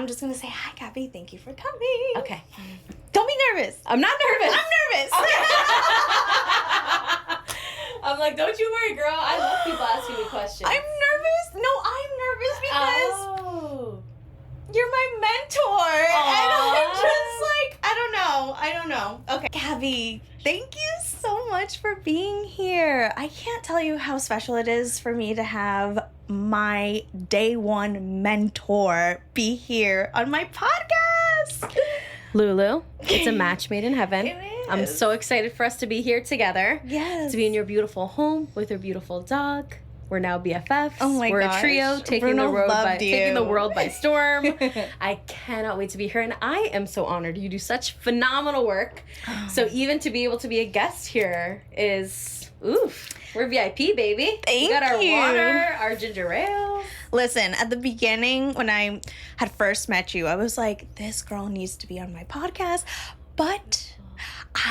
I'm just going to say, hi, Gabby. Thank you for coming. Okay. Don't be nervous. I'm not nervous. I'm nervous. I'm like, don't you worry, girl. I love people asking me questions. I'm nervous. No, I'm nervous because you're my mentor. Aww. And I'm just like, I don't know. Okay. Gabby, thank you so much for being here. I can't tell you how special it is for me to have my day one mentor be here on my podcast. Lulu, it's a match made in heaven. It is. I'm so excited for us to be here together. Yes. To be in your beautiful home with your beautiful dog. We're now BFFs. Oh my We're gosh. a trio taking Bruno loved you. taking the world by storm. I cannot wait to be here, and I am so honored. You do such phenomenal work. So even to be able to be a guest here is oof. We're VIP, baby. Thank we got our you. water, our ginger ale. Listen, at the beginning, when I had first met you, I was like, this girl needs to be on my podcast, but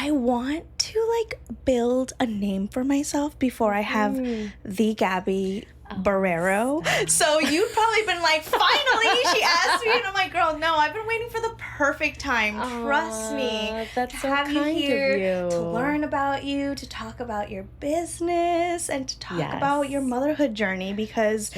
I want to like build a name for myself before I have the Gabby Barrero. So you've probably been like, finally, she asked me, and I'm like, girl, no, I've been waiting for the perfect time. Trust me. That's to so have you kind here, of you. to learn about you, to talk about your business, and to talk Yes. about your motherhood journey, because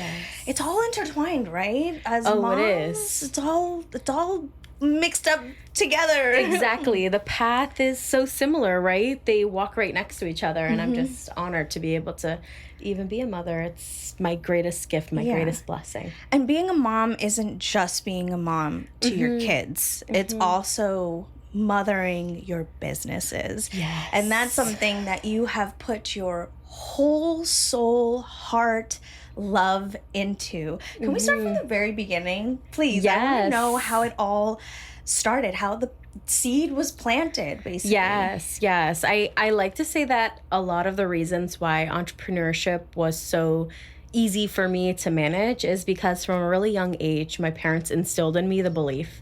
it's all intertwined, right? As moms, it is. It's all mixed up together. Exactly. The path is so similar, right? They walk right next to each other, and I'm just honored to be able to even be a mother. It's my greatest gift, my greatest blessing. And being a mom isn't just being a mom to your kids. It's also mothering your businesses. Yes. And that's something that you have put your whole soul, heart, love into. Can we start from the very beginning? Please. I want to Yes. know how it all started, how the seed was planted, basically. Yes. I like to say that a lot of the reasons why entrepreneurship was so easy for me to manage is because from a really young age, my parents instilled in me the belief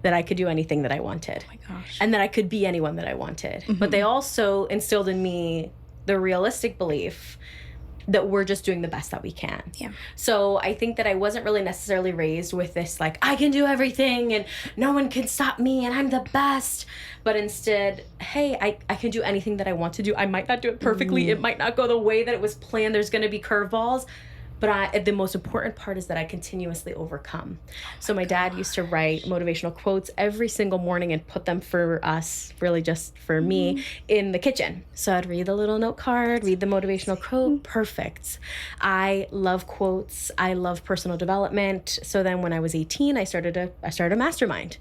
that I could do anything that I wanted. Oh my gosh. And that I could be anyone that I wanted. But they also instilled in me the realistic belief that we're just doing the best that we can. Yeah. So I think that I wasn't really necessarily raised with this, like, I can do everything and no one can stop me and I'm the best. But instead, hey, I can do anything that I want to do. I might not do it perfectly. It might not go the way that it was planned. There's going to be curveballs. But the most important part is that I continuously overcome. So my dad used to write motivational quotes every single morning and put them for us, really just for me, in the kitchen. So I'd read the little note card, read the motivational quote. Perfect. I love quotes. I love personal development. So then when I was 18, I started a mastermind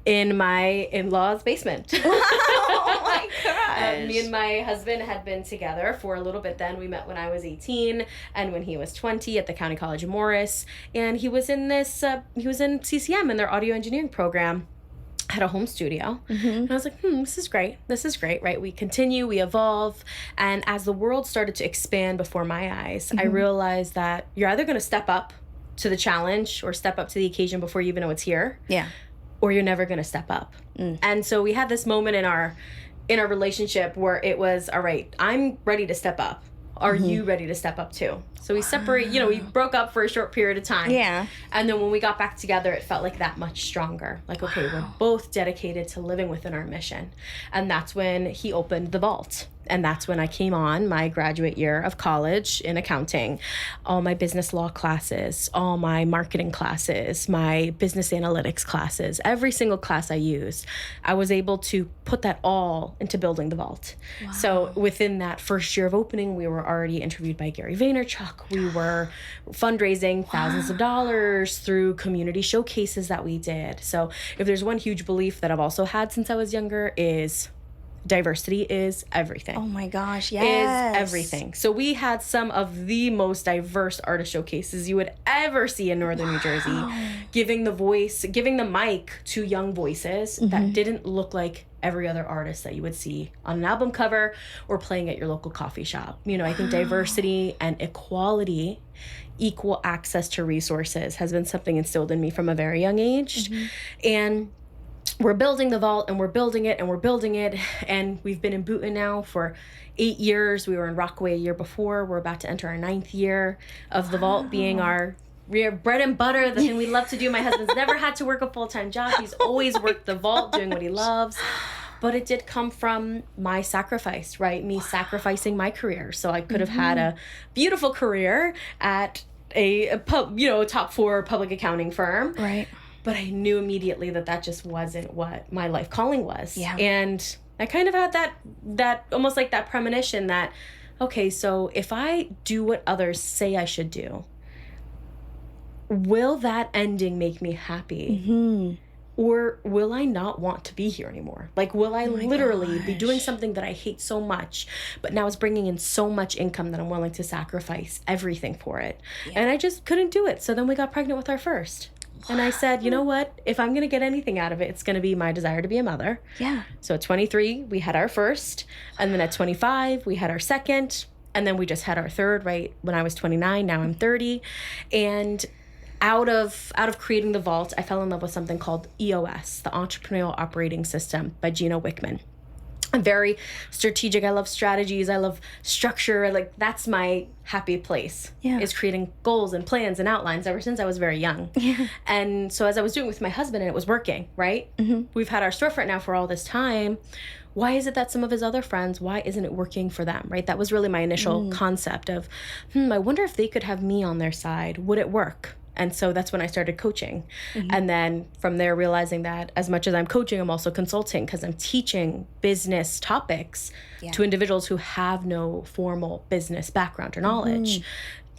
in my in-laws' basement. Oh my gosh. Me and my husband had been together for a little bit then. We met when I was 18 and when he was 20 at the County College of Morris. And he was in he was in CCM in their audio engineering program. Had a home studio. And I was like, this is great. This is great, right? We continue, we evolve. And as the world started to expand before my eyes, I realized that you're either going to step up to the challenge or step up to the occasion before you even know it's here. Yeah. Or you're never going to step up. And so we had this moment in our relationship where it was, all right, I'm ready to step up. Are you ready to step up too? So we separate, we broke up for a short period of time. Yeah. And then when we got back together, it felt like that much stronger. Like, okay, we're both dedicated to living within our mission. And that's when he opened the vault. And that's when I came on my graduate year of college in accounting, all my business law classes, all my marketing classes, my business analytics classes, every single class I used, I was able to put that all into building the vault. Wow. So within that first year of opening, we were already interviewed by Gary Vaynerchuk. We were fundraising thousands of dollars through community showcases that we did. So if there's one huge belief that I've also had since I was younger is diversity is everything. Oh my gosh, yes. Is everything. So we had some of the most diverse artist showcases you would ever see in Northern New Jersey, giving the mic to young voices that didn't look like every other artist that you would see on an album cover or playing at your local coffee shop. I think diversity and equality, equal access to resources has been something instilled in me from a very young age. And we're building the vault and we're building it and we're building it. And we've been in Boonton now for 8 years. We were in Rockaway a year before. We're about to enter our 9th year of the vault being our bread and butter, the thing we love to do. My husband's never had to work a full-time job. He's always worked the vault doing what he loves. But it did come from my sacrifice, right? Me sacrificing my career. So I could have had a beautiful career at a top 4 public accounting firm. Right. But I knew immediately that just wasn't what my life calling was. Yeah. And I kind of had that almost like that premonition that, okay, so if I do what others say I should do, will that ending make me happy? Mm-hmm. Or will I not want to be here anymore? Like, will I literally be doing something that I hate so much, but now it's bringing in so much income that I'm willing to sacrifice everything for it? Yeah. And I just couldn't do it. So then we got pregnant with our first. And I said, you know what? If I'm going to get anything out of it, it's going to be my desire to be a mother. Yeah. So at 23, we had our first. And then at 25, we had our second. And then we just had our third, right? When I was 29, now I'm 30. And out of creating the vault, I fell in love with something called EOS, the Entrepreneurial Operating System by Gino Wickman. I'm very strategic. I love strategies. I love structure. Like, that's my happy place, is creating goals and plans and outlines ever since I was very young. Yeah. And so as I was doing it with my husband and it was working, right? Mm-hmm. We've had our storefront now for all this time. Why is it that some of his other friends, why isn't it working for them, right? That was really my initial concept of, I wonder if they could have me on their side. Would it work? And so that's when I started coaching. Mm-hmm. And then from there, realizing that as much as I'm coaching, I'm also consulting because I'm teaching business topics to individuals who have no formal business background or knowledge.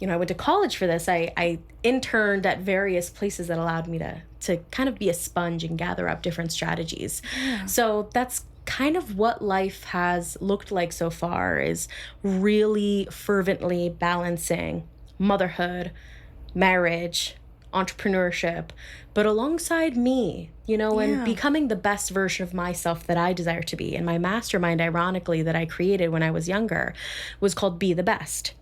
Mm-hmm. I went to college for this. I interned at various places that allowed me to kind of be a sponge and gather up different strategies. Yeah. So that's kind of what life has looked like so far, is really fervently balancing motherhood, marriage, entrepreneurship, but alongside me, and becoming the best version of myself that I desire to be. And my mastermind, ironically, that I created when I was younger was called Be the Best.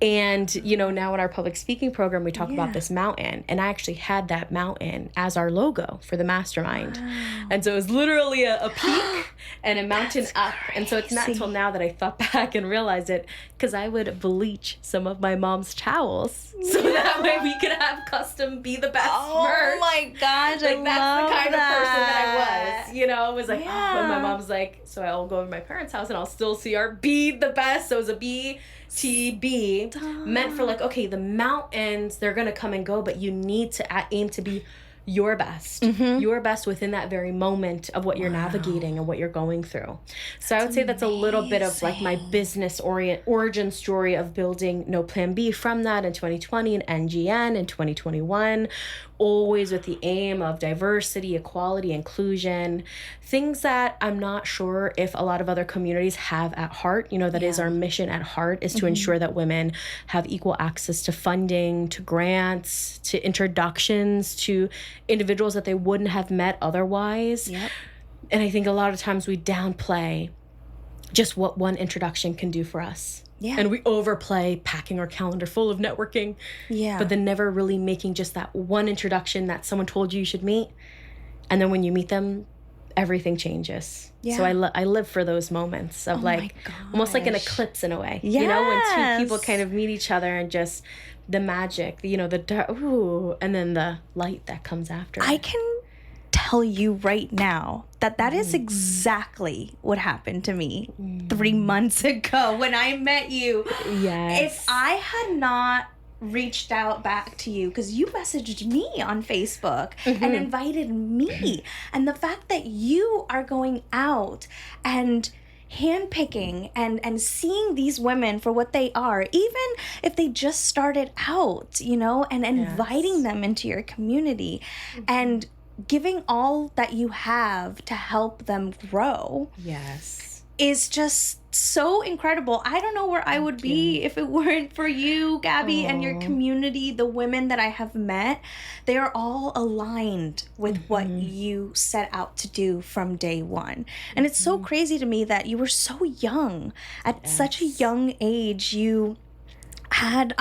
And, now in our public speaking program, we talk about this mountain. And I actually had that mountain as our logo for the mastermind. Wow. And so it was literally a peak and a mountain up. And so it's not until now that I thought back and realized it, because I would bleach some of my mom's towels so that way we could have custom Be the Best merch. Oh my gosh, like, I that's love the kind that. of person that I was. It was like, when my mom's like, so I'll go over to my parents' house and I'll still see our Be the Best. So it was a BTB, meant for like, okay, the mountains, they're going to come and go, but you need to aim to be your best, your best within that very moment of what you're navigating and what you're going through. So I would say that's a little bit of like my business origin story of building No Plan B from that in 2020 and NGN in 2021, always with the aim of diversity, equality, inclusion, things that I'm not sure if a lot of other communities have at heart. That is our mission at heart, is to ensure that women have equal access to funding, to grants, to introductions, to individuals that they wouldn't have met otherwise. Yep. And I think a lot of times we downplay just what one introduction can do for us. Yeah. And we overplay packing our calendar full of networking. Yeah. But then never really making just that one introduction that someone told you should meet. And then when you meet them, everything changes. Yeah. So I live for those moments of almost like an eclipse in a way. Yes. When two people kind of meet each other and just the magic, the dark, and then the light that comes after. I can tell you right now that is exactly what happened to me 3 months ago when I met you. Yes. If I had not reached out back to you, because you messaged me on Facebook and invited me, and the fact that you are going out and handpicking and seeing these women for what they are, even if they just started out, and inviting them into your community and giving all that you have to help them grow. Yes. Is just so incredible. I don't know where I would be if it weren't for you, Gabby, and your community. The women that I have met, they are all aligned with what you set out to do from day one. And it's so crazy to me that you were so young. At such a young age, you had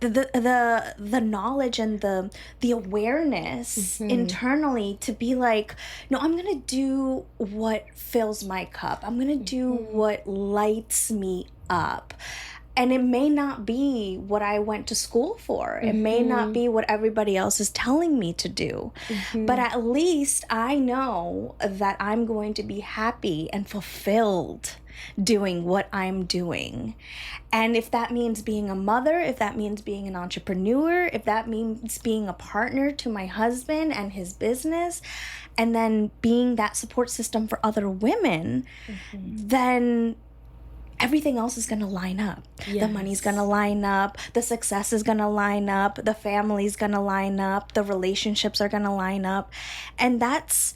the knowledge and the awareness internally to be like, no, I'm gonna do what fills my cup. I'm gonna do what lights me up. And it may not be what I went to school for. It may not be what everybody else is telling me to do. But at least I know that I'm going to be happy and fulfilled doing what I'm doing. And if that means being a mother, if that means being an entrepreneur, if that means being a partner to my husband and his business, and then being that support system for other women, then everything else is going to line up. Yes. The money's going to line up. The success is going to line up. The family's going to line up. The relationships are going to line up. And that's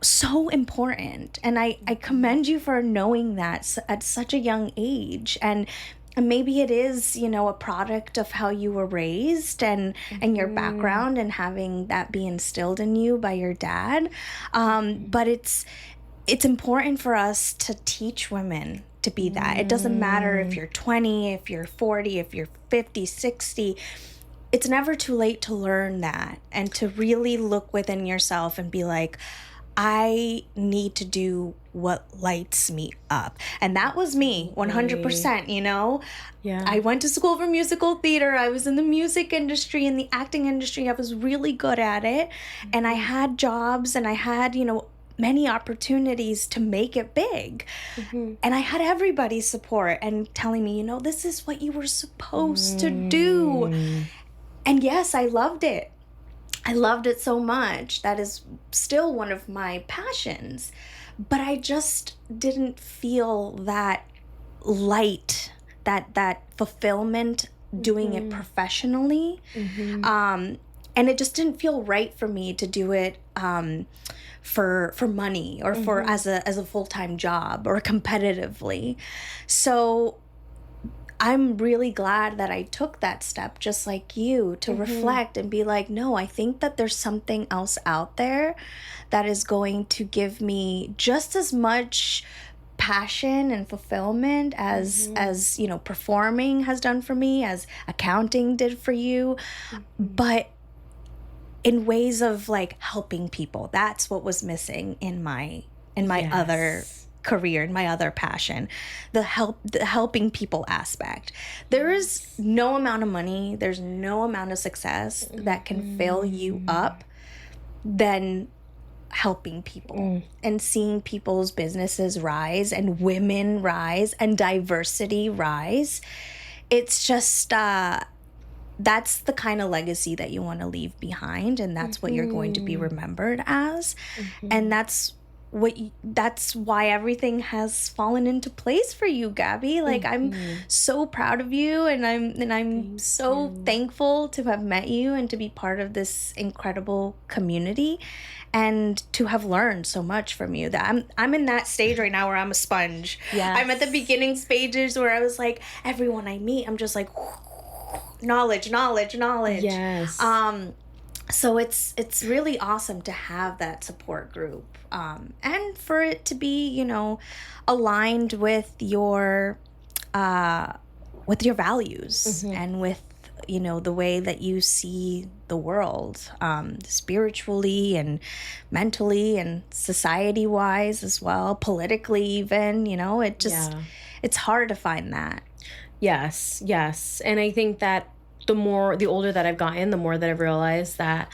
so important. And I commend you for knowing that at such a young age. And maybe it is, you know, a product of how you were raised and your background and having that be instilled in you by your dad. But it's important for us to teach women to be that. It doesn't matter if you're 20, if you're 40, if you're 50, 60. It's never too late to learn that and to really look within yourself and be like, I need to do what lights me up. And that was me, 100%, you know? Yeah. I went to school for musical theater. I was in the music industry, in the acting industry. I was really good at it. And I had jobs and I had, you know, many opportunities to make it big. And I had everybody's support and telling me, you know, this is what you were supposed to do. And yes, I loved it. I loved it so much. That is still one of my passions. But I just didn't feel that light, that fulfillment doing it professionally. And it just didn't feel right for me to do it for money or for as a full-time job or competitively. So I'm really glad that I took that step, just like you, to reflect and be like, no, I think that there's something else out there that is going to give me just as much passion and fulfillment as you know, performing has done for me, as accounting did for you, but in ways of like helping people. That's what was missing in my other career, in my other passion, the helping people aspect. There is no amount of money, there's no amount of success that can fill you up than helping people and seeing people's businesses rise and women rise and diversity rise. It's just that's the kind of legacy that you want to leave behind, and that's what you're going to be remembered as. And that's why everything has fallen into place for you, Gabby. Like I'm so proud of you, and I'm so thankful to have met you and to be part of this incredible community and to have learned so much from you. That I'm in that stage right now where I'm a sponge. Yes. I'm at the beginning stages where I was like, everyone I meet, I'm just like knowledge. Yes. So it's really awesome to have that support group, and for it to be, you know, aligned with your values and with, you know, the way that you see the world, spiritually and mentally and society wise as well, politically even, you know, it's hard to find that. Yes. And I think that the older that I've gotten, the more that I've realized that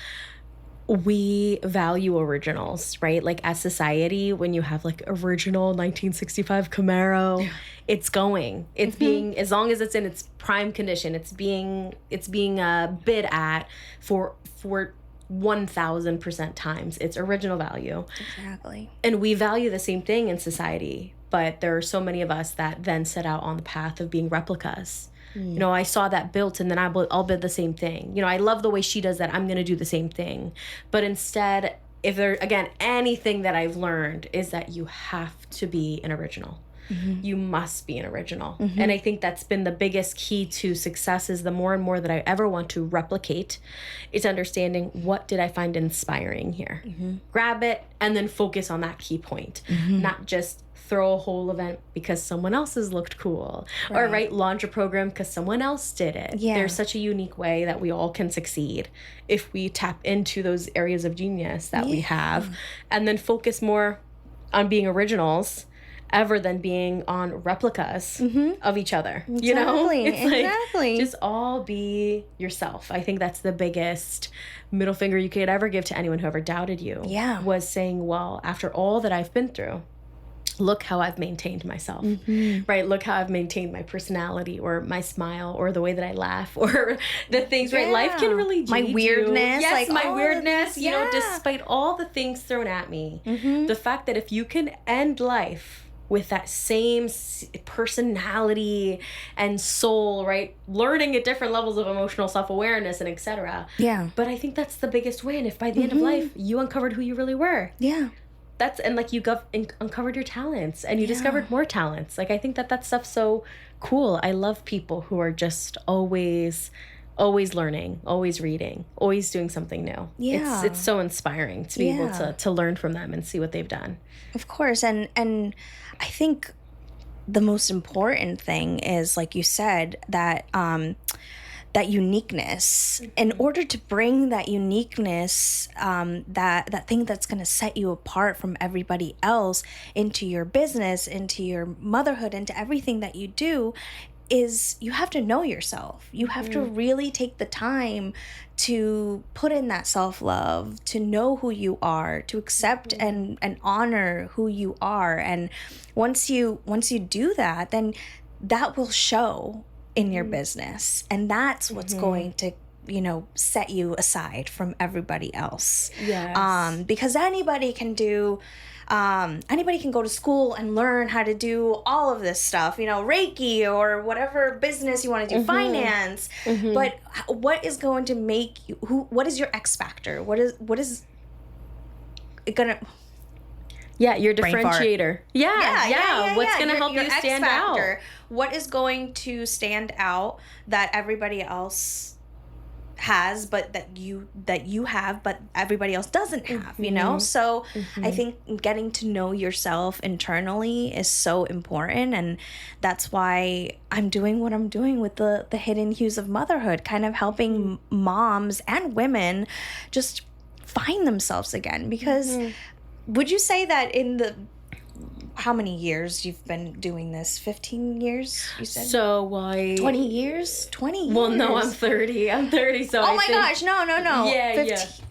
we value originals, right? Like as society, when you have like original 1965 Camaro, it's being, as long as it's in its prime condition, it's being bid at for 1,000% times its original value. Exactly. And we value the same thing in society, but there are so many of us that then set out on the path of being replicas. You know, I saw that built and then I'll build the same thing. You know, I love the way she does that. I'm going to do the same thing. But instead, if there, again, anything that I've learned is that you have to be an original. You must be an original. And I think that's been the biggest key to success, is the more and more that I ever want to replicate, it's understanding, what did I find inspiring here? Grab it and then focus on that key point. Not just throw a whole event because someone else's looked cool, or launch a program because someone else did it. There's such a unique way that we all can succeed if we tap into those areas of genius that we have, and then focus more on being originals ever than being on replicas of each other. You know? It's Exactly. like, just all be yourself. I think that's the biggest middle finger you could ever give to anyone who ever doubted you. Yeah. Was saying, well, after all that I've been through, look how I've maintained myself, right? Look how I've maintained my personality or my smile or the way that I laugh or the things, right? Life can really jade my weirdness. You. Yes, like my weirdness, this, you know, despite all the things thrown at me, the fact that if you can end life with that same personality and soul, right? Learning at different levels of emotional self-awareness and etc. Yeah. But I think that's the biggest win. If by the end of life, you uncovered who you really were. Yeah. That's, and like you uncovered your talents and you discovered more talents. Like, I think that stuff's so cool. I love people who are just always learning, always reading, always doing something new. Yeah. It's so inspiring to be able to learn from them and see what they've done. Of course. And I think the most important thing is, like you said, that that uniqueness. In order to bring that uniqueness, that thing that's going to set you apart from everybody else into your business, into your motherhood, into everything that you do, is you have to know yourself. You have to really take the time to put in that self-love, to know who you are, to accept and honor who you are. And once you do that, then that will show in your business, and that's what's going to, you know, set you aside from everybody else. Yes. Because anybody can go to school and learn how to do all of this stuff, you know, Reiki or whatever business you want to do, finance. But what is going to make you, what is your X factor? What is it gonna... Yeah, your differentiator. Yeah. What's going to help your you X stand factor. out? What is going to stand out that everybody else has, but that you have, but everybody else doesn't have, you know? So I think getting to know yourself internally is so important, and that's why I'm doing what I'm doing with the Hidden Hues of Motherhood, kind of helping moms and women just find themselves again. Because would you say that in the, how many years you've been doing this? 15 years, you said? So 20 years? 20 years. Well, no, I'm 30. So oh my gosh, no. Yeah, 15.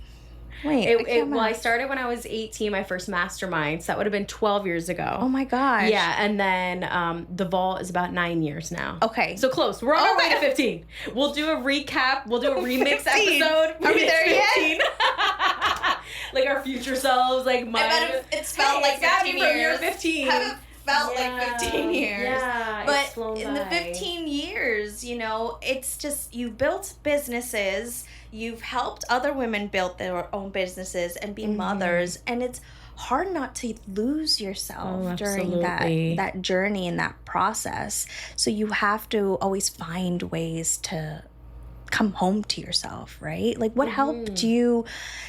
Wait, I started when I was 18, my first mastermind. So that would have been 12 years ago. Oh my gosh. Yeah, and then the vault is about 9 years now. Okay. So close. We're on our way to 15. We'll do a recap. We'll do a remix episode. Are we there yet? Like our future selves. Like my. I bet it's felt like 15 years. 15. Haven't felt like 15 years. Yeah, but in the 15 years, you know, it's just, you've built businesses, you've helped other women build their own businesses and be mothers, and it's hard not to lose yourself during that journey and that process. So you have to always find ways to come home to yourself, right? Like, what helped you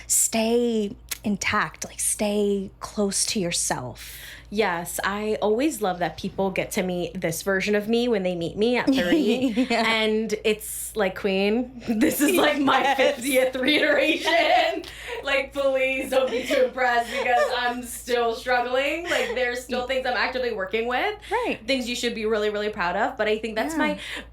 stay intact, like stay close to yourself? Yes, I always love that people get to meet this version of me when they meet me at 30. And it's like, Queen, this is like my 50th reiteration. Like, please don't be too impressed because I'm still struggling. Like, there's still things I'm actively working with. Right. Things you should be really, really proud of. But I think that's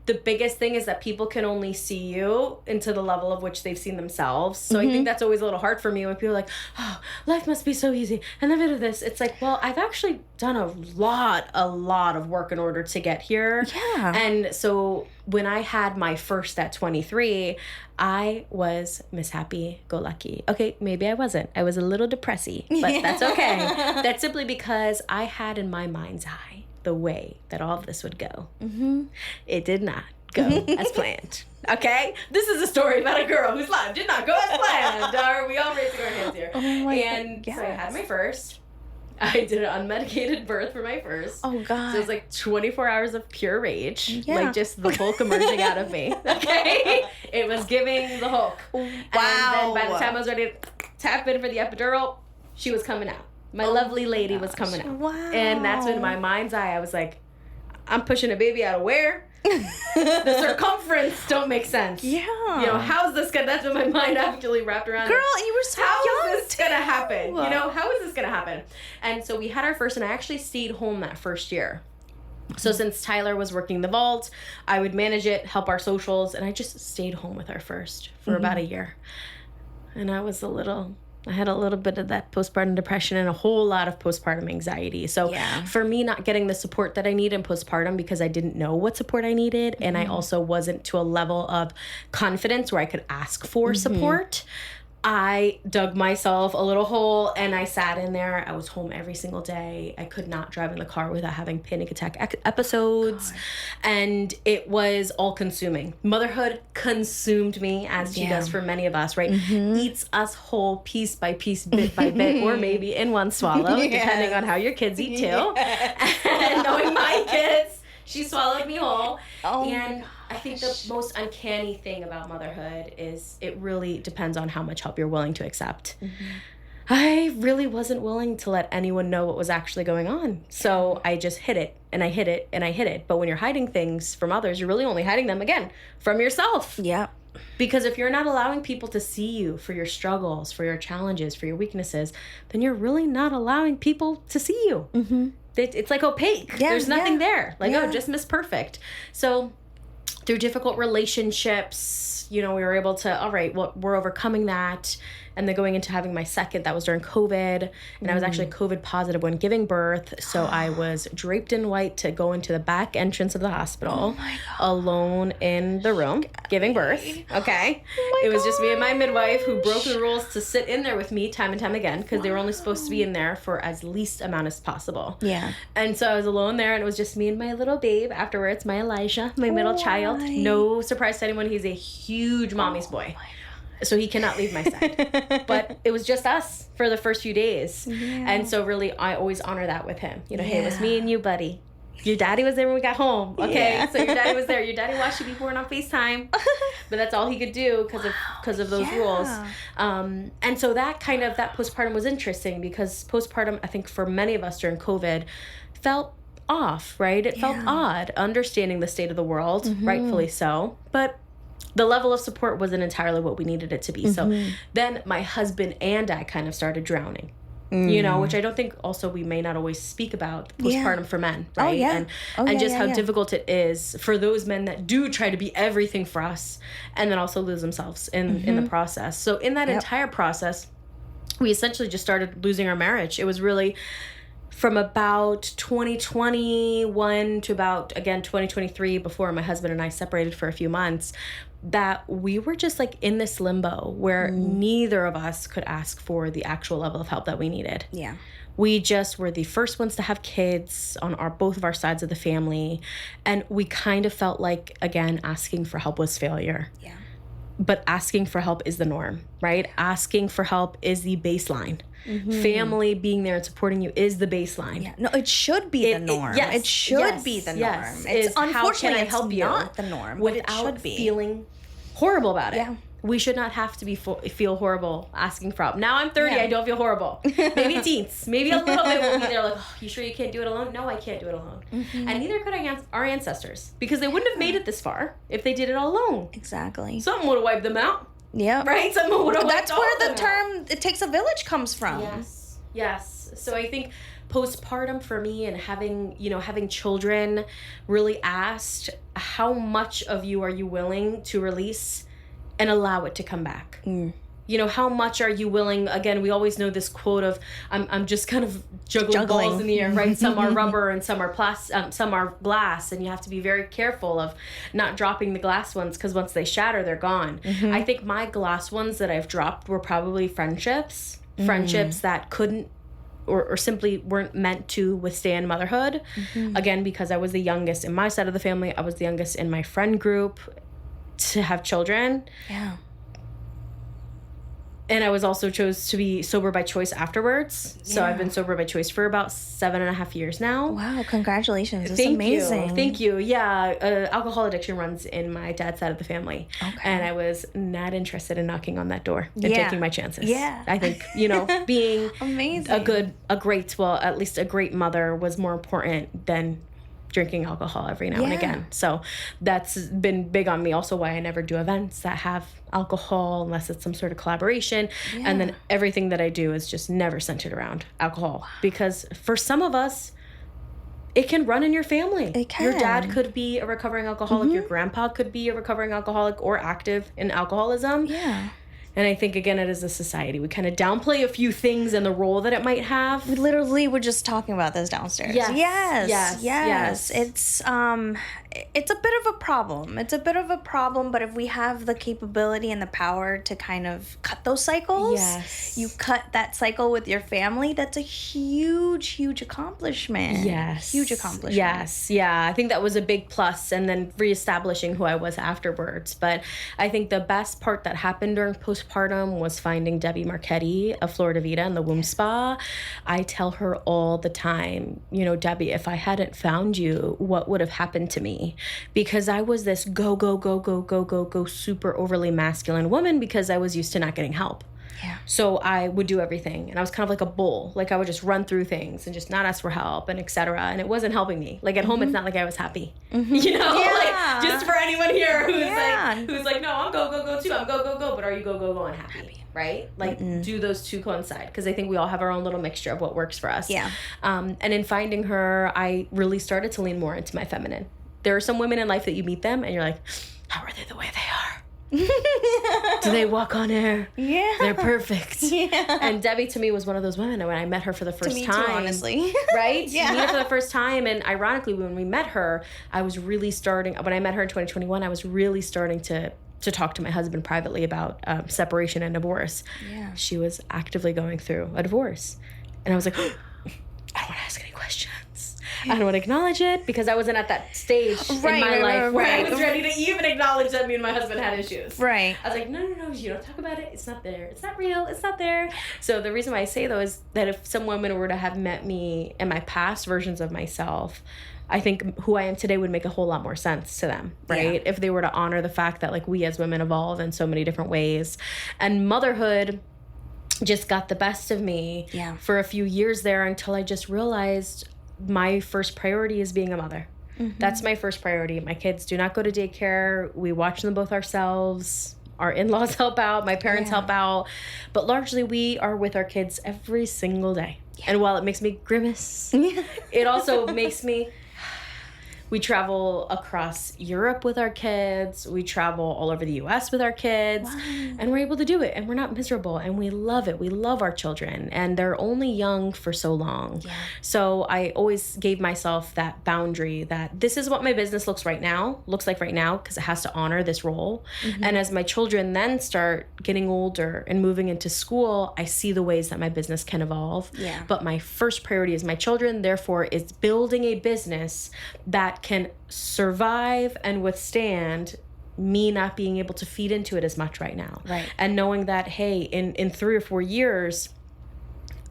the biggest thing is that people can only see you into the level of which they've seen themselves. So I think that's always a little hard for me when people are like, oh, life must be so easy. And then of this, it's like, well, I've actually done a lot of work in order to get here. Yeah. And so when I had my first at 23, I was Miss Happy-Go-Lucky. Okay, maybe I wasn't. I was a little depressy, but that's okay. That's simply because I had in my mind's eye the way that all of this would go. It did not go as planned. Okay? This is a story about a girl whose life did not go as planned. Are we all raising our hands here? Oh my God. So I had my first. I did an unmedicated birth for my first. Oh, God. So it was like 24 hours of pure rage. Yeah. Like just the Hulk emerging out of me. Okay? It was giving the Hulk. Wow. And then by the time I was ready to tap in for the epidural, she was coming out. My lovely lady was coming out. Wow. And that's when in my mind's eye, I was like, I'm pushing a baby out of where? The circumference don't make sense. Yeah. You know, how's this gonna, that's what my mind actually wrapped around. Girl, you were so how young. is this gonna happen? You know, how is this gonna happen? And so we had our first, and I actually stayed home that first year. So since Tyler was working the vault, I would manage it, help our socials, and I just stayed home with our first for about a year. And I had a little bit of that postpartum depression and a whole lot of postpartum anxiety. So for me, not getting the support that I need in postpartum because I didn't know what support I needed, and I also wasn't to a level of confidence where I could ask for support, I dug myself a little hole and I sat in there. I was home every single day. I could not drive in the car without having panic attack episodes. God. And it was all consuming. Motherhood consumed me, as she does for many of us, right? Eats us whole piece by piece, bit by bit, or maybe in one swallow, depending on how your kids eat too. And knowing my kids, she swallowed me whole. And I think the most uncanny thing about motherhood is it really depends on how much help you're willing to accept. I really wasn't willing to let anyone know what was actually going on. So I just hid it and I hid it and I hid it. But when you're hiding things from others, you're really only hiding them, again, from yourself. Yeah. Because if you're not allowing people to see you for your struggles, for your challenges, for your weaknesses, then you're really not allowing people to see you. It's like opaque. There's nothing there. Like, oh, just Miss Perfect. So through difficult relationships, you know, we were able to, all right, well, we're overcoming that. And then going into having my second, that was during COVID. And I was actually COVID positive when giving birth. So I was draped in white to go into the back entrance of the hospital alone in the room, giving birth. Okay. It was just me and my midwife who broke the rules to sit in there with me time and time again because they were only supposed to be in there for as least amount as possible. Yeah. And so I was alone there and it was just me and my little babe afterwards, my Elijah, my middle child. No surprise to anyone, he's a huge mommy's boy. So he cannot leave my side. But it was just us for the first few days. And so really, I always honor that with him. You know, hey, it was me and you, buddy. Your daddy was there when we got home. Okay, so your daddy was there. Your daddy watched you before and on FaceTime. But that's all he could do because of those rules. And so that postpartum was interesting because postpartum, I think for many of us during COVID, felt off, right? It felt odd, understanding the state of the world, rightfully so. But the level of support wasn't entirely what we needed it to be. So then my husband and I kind of started drowning, you know, which I don't think also we may not always speak about postpartum for men, right? And just how difficult it is for those men that do try to be everything for us and then also lose themselves in the process. So in that entire process, we essentially just started losing our marriage. It was really from about 2021 to about, again, 2023, before my husband and I separated for a few months, that we were just like in this limbo where neither of us could ask for the actual level of help that we needed. Yeah. We just were the first ones to have kids on both of our sides of the family. And we kind of felt like, again, asking for help was failure. Yeah. But asking for help is the norm, right? Asking for help is the baseline. Family being there and supporting you is the baseline. Yeah. No, it should be the norm. Yes. It should be the norm. Yes. It's unfortunately how can I help it's you not the norm, but it should be. Feeling horrible about it. Yeah. We should not have to feel horrible asking for help. Now I'm 30, I don't feel horrible. Maybe teens, maybe a little bit will be there like, oh, you sure you can't do it alone? No, I can't do it alone. And neither could our ancestors because they wouldn't have made it this far if they did it all alone. Exactly. Someone would have wiped them out. Yeah. Right? Someone would have wiped That's where the term, it takes a village comes from. Yes. So I think postpartum for me and having children really asked how much of you are you willing to release and allow it to come back. You know, how much are you willing, again, we always know this quote of, I'm just kind of juggling balls in the air, right? Some are rubber and some are some are glass, and you have to be very careful of not dropping the glass ones because once they shatter, they're gone. I think my glass ones that I've dropped were probably friendships that couldn't or simply weren't meant to withstand motherhood. Again, because I was the youngest in my side of the family, I was the youngest in my friend group to have children. Yeah. And I was also chose to be sober by choice afterwards. So I've been sober by choice for about 7.5 years now. Wow, congratulations. That's amazing. Thank you. Yeah, alcohol addiction runs in my dad's side of the family. Okay. And I was not interested in knocking on that door and taking my chances. Yeah. I think, being amazing. At least a great mother was more important than drinking alcohol every now and again. So that's been big on me. Also why I never do events that have alcohol unless it's some sort of collaboration. And then everything that I do is just never centered around alcohol. Because for some of us, it can run in your family. It can. Your dad could be a recovering alcoholic. Your grandpa could be a recovering alcoholic or active in alcoholism. Yeah. And I think, again, it is a society. We kind of downplay a few things and the role that it might have. We literally were just talking about this downstairs. Yes. It's a bit of a problem. But if we have the capability and the power to kind of cut those cycles, you cut that cycle with your family, that's a huge accomplishment. Huge accomplishment. I think that was a big plus, and then reestablishing who I was afterwards. But I think the best part that happened during postpartum was finding Debbie Marchetti of Florida Vita in the womb spa. I tell her all the time, you know, Debbie, if I hadn't found you, what would have happened to me? Because I was this go, super overly masculine woman because I was used to not getting help. Yeah. So I would do everything, and I was kind of like a bull. Like I would just run through things and just not ask for help and etc. And it wasn't helping me. Like at home, it's not like I was happy. You know, like just for anyone here who's like, no, I'm go too. I'm go, but are you go and happy? Right? Like do those two coincide? Because I think we all have our own little mixture of what works for us. Yeah. And in finding her, I really started to lean more into my feminine. There are some women in life that you meet them and you're like, how are they the way they are? Do they walk on air? Yeah. They're perfect. Yeah. And Debbie to me was one of those women. And when I met her for the first time, too, honestly. Right? Yeah. Meet her for the first time. And ironically, when we met her, I was really starting, when I met her in 2021, I was really starting to talk to my husband privately about separation and divorce. Yeah. She was actively going through a divorce. And I was like, I don't want to ask any questions. I don't want to acknowledge it because I wasn't at that stage in my life where I was ready to even acknowledge that me and my husband had issues. Right. I was like, no, you don't talk about it. It's not there. It's not real. It's not there. So the reason why I say though is that if some women were to have met me in my past versions of myself, I think who I am today would make a whole lot more sense to them, right? Yeah. If they were to honor the fact that like we as women evolve in so many different ways. And motherhood just got the best of me for a few years there until I just realized my first priority is being a mother. That's my first priority. My kids do not go to daycare. We watch them both ourselves. Our in-laws help out. My parents help out. But largely we are with our kids every single day. Yeah. And while it makes me grimace, it also makes me... We travel across Europe with our kids. We travel all over the U.S. with our kids. Wow. And we're able to do it. And we're not miserable. And we love it. We love our children. And they're only young for so long. Yeah. So I always gave myself that boundary that this is what my business looks like right now, because it has to honor this role. And as my children then start getting older and moving into school, I see the ways that my business can evolve. Yeah. But my first priority is my children. Therefore, it's building a business that can survive and withstand me not being able to feed into it as much right now. Right. And knowing that, hey, in 3 or 4 years,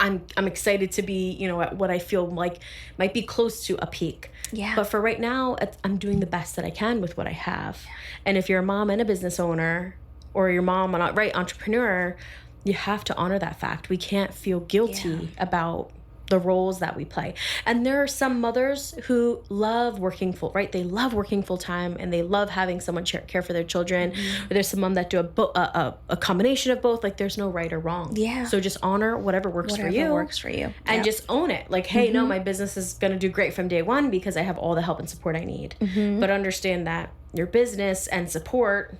I'm excited to be, you know, at what I feel like might be close to a peak. Yeah. But for right now, I'm doing the best that I can with what I have. Yeah. And if you're a mom and a business owner, or your mom and entrepreneur, you have to honor that fact. We can't feel guilty about the roles that we play. And there are some mothers who love working They love working full time and they love having someone care for their children. Or there's some mom that do a combination of both. Like there's no right or wrong. Yeah. So just honor whatever works for you. And just own it. Like, hey, no, my business is going to do great from day one because I have all the help and support I need. But understand that your business and support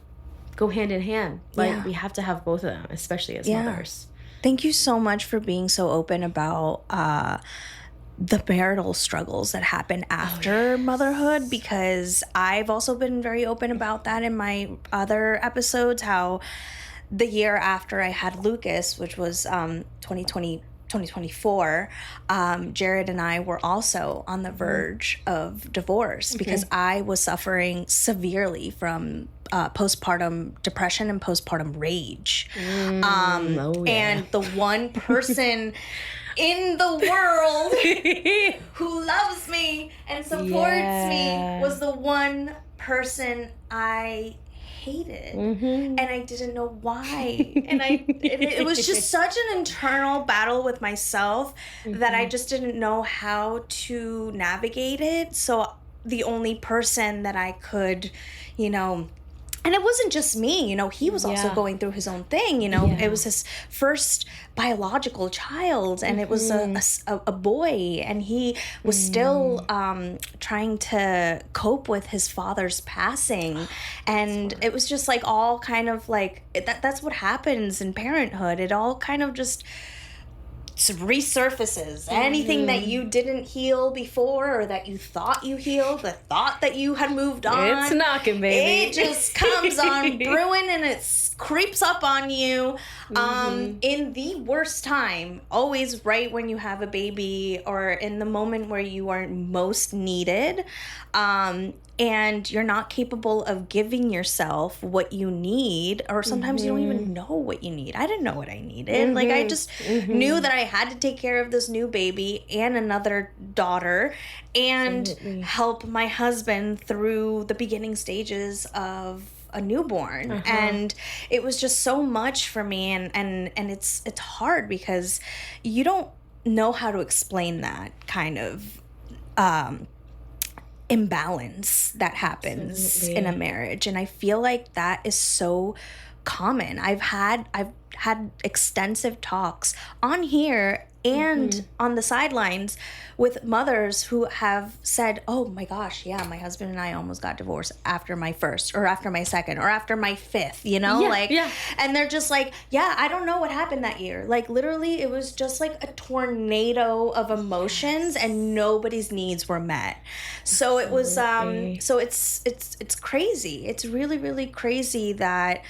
go hand in hand. Like we have to have both of them, especially as mothers. Thank you so much for being so open about the marital struggles that happen after motherhood, because I've also been very open about that in my other episodes, how the year after I had Lucas, which was 2024, Jared and I were also on the verge of divorce because I was suffering severely from postpartum depression and postpartum rage. And the one person in the world who loves me and supports me was the one person I hated. And I didn't know why. And it was just such an internal battle with myself that I just didn't know how to navigate it. So the only person that I could, you know, and it wasn't just me, you know, he was also going through his own thing, you know. It was his first biological child, and it was a boy, and he was still trying to cope with his father's passing. And it was just like all kind of like, that's what happens in parenthood. It all kind of just resurfaces. Anything that you didn't heal before, or that you thought you healed, the thought that you had moved on, it's knocking, baby. it just comes on brewing, and it creeps up on you in the worst time, always right when you have a baby, or in the moment where you are most needed, and you're not capable of giving yourself what you need, or sometimes you don't even know what you need. I didn't know what I needed. Like, I just knew that I had to take care of this new baby and another daughter, and help my husband through the beginning stages of a newborn. And it was just so much for me, and it's hard because you don't know how to explain that kind of imbalance that happens in a marriage. And I feel like that is so common. I've had extensive talks on here and on the sidelines with mothers who have said, oh my gosh, yeah, my husband and I almost got divorced after my first, or after my second, or after my fifth, you know? And they're just like, yeah, I don't know what happened that year. Like, literally, it was just like a tornado of emotions, and nobody's needs were met. So it was, so it's crazy. It's really, really crazy that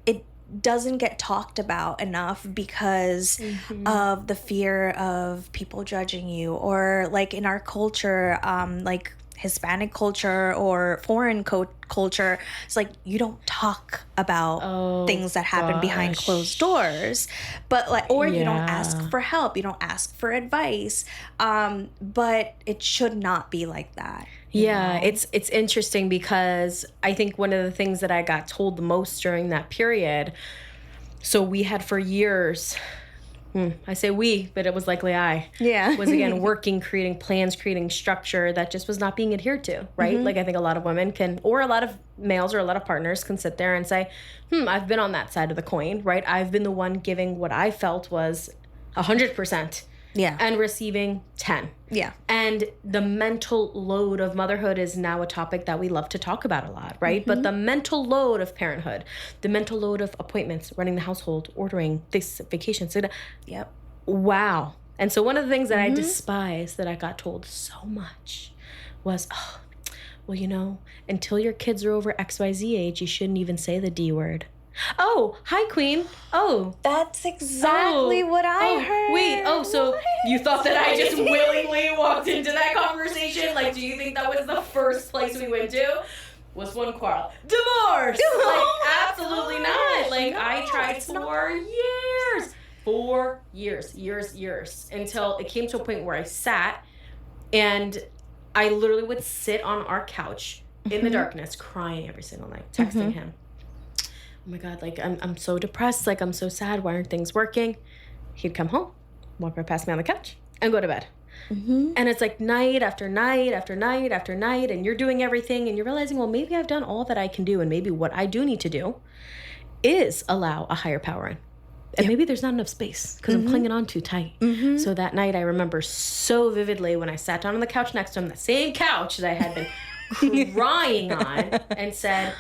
it doesn't get talked about enough because of the fear of people judging you, or like in our culture, like Hispanic culture or foreign culture, it's like you don't talk about things that happen behind closed doors, but like, or you don't ask for help, you don't ask for advice, but it should not be like that. Yeah, it's interesting because I think one of the things that I got told the most during that period, so we had for years, I say we, but it was likely I, was again working, creating plans, creating structure that just was not being adhered to, right? Like, I think a lot of women can, or a lot of males or a lot of partners can sit there and say, I've been on that side of the coin, right? I've been the one giving what I felt was 100%. And receiving 10. And the mental load of motherhood is now a topic that we love to talk about a lot, right? But the mental load of parenthood, the mental load of appointments, running the household, ordering this vacation, so wow. And so one of the things that I despise that I got told so much was, well, you know, until your kids are over XYZ age, you shouldn't even say the D word. Oh, hi, Queen. Oh. That's exactly what I heard. Wait, so what? You thought that I just willingly walked into that conversation? Like, do you think that was the first place we went to? Was one quarrel. Divorce! Like, absolutely not. Like, no, I tried for years. 4 years. Until it came to a point where I sat, and I literally would sit on our couch in the darkness, crying every single night, texting him. Oh my God, like, I'm so depressed, like, I'm so sad, why aren't things working? He'd come home, walk right past me on the couch, and go to bed. And it's like night after night after night after night, and you're doing everything, and you're realizing, well, maybe I've done all that I can do, and maybe what I do need to do is allow a higher power in. And maybe there's not enough space, because I'm clinging on too tight. So that night, I remember so vividly when I sat down on the couch next to him, the same couch that I had been crying on, and said,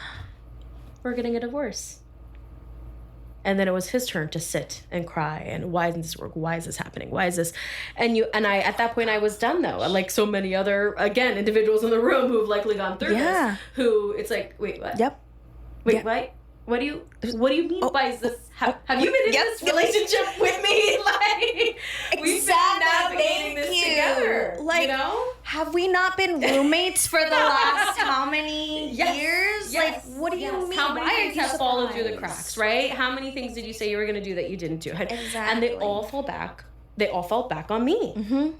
we're getting a divorce. And then it was his turn to sit and cry, and why isn't this work? Why is this happening? Why is this? And I at that point I was done, though. Like so many other, again, individuals in the room who've likely gone through this, who it's like, wait, what? Wait, what? What do you mean by is this? Have you been in this relationship with me? Like, we've been navigating this together. Like, you know? Have we not been roommates for the last how many years? Like, what do you mean? How many things have fallen through the cracks, right? How many things did you say you were going to do that you didn't do? Exactly. And they all fell back on me.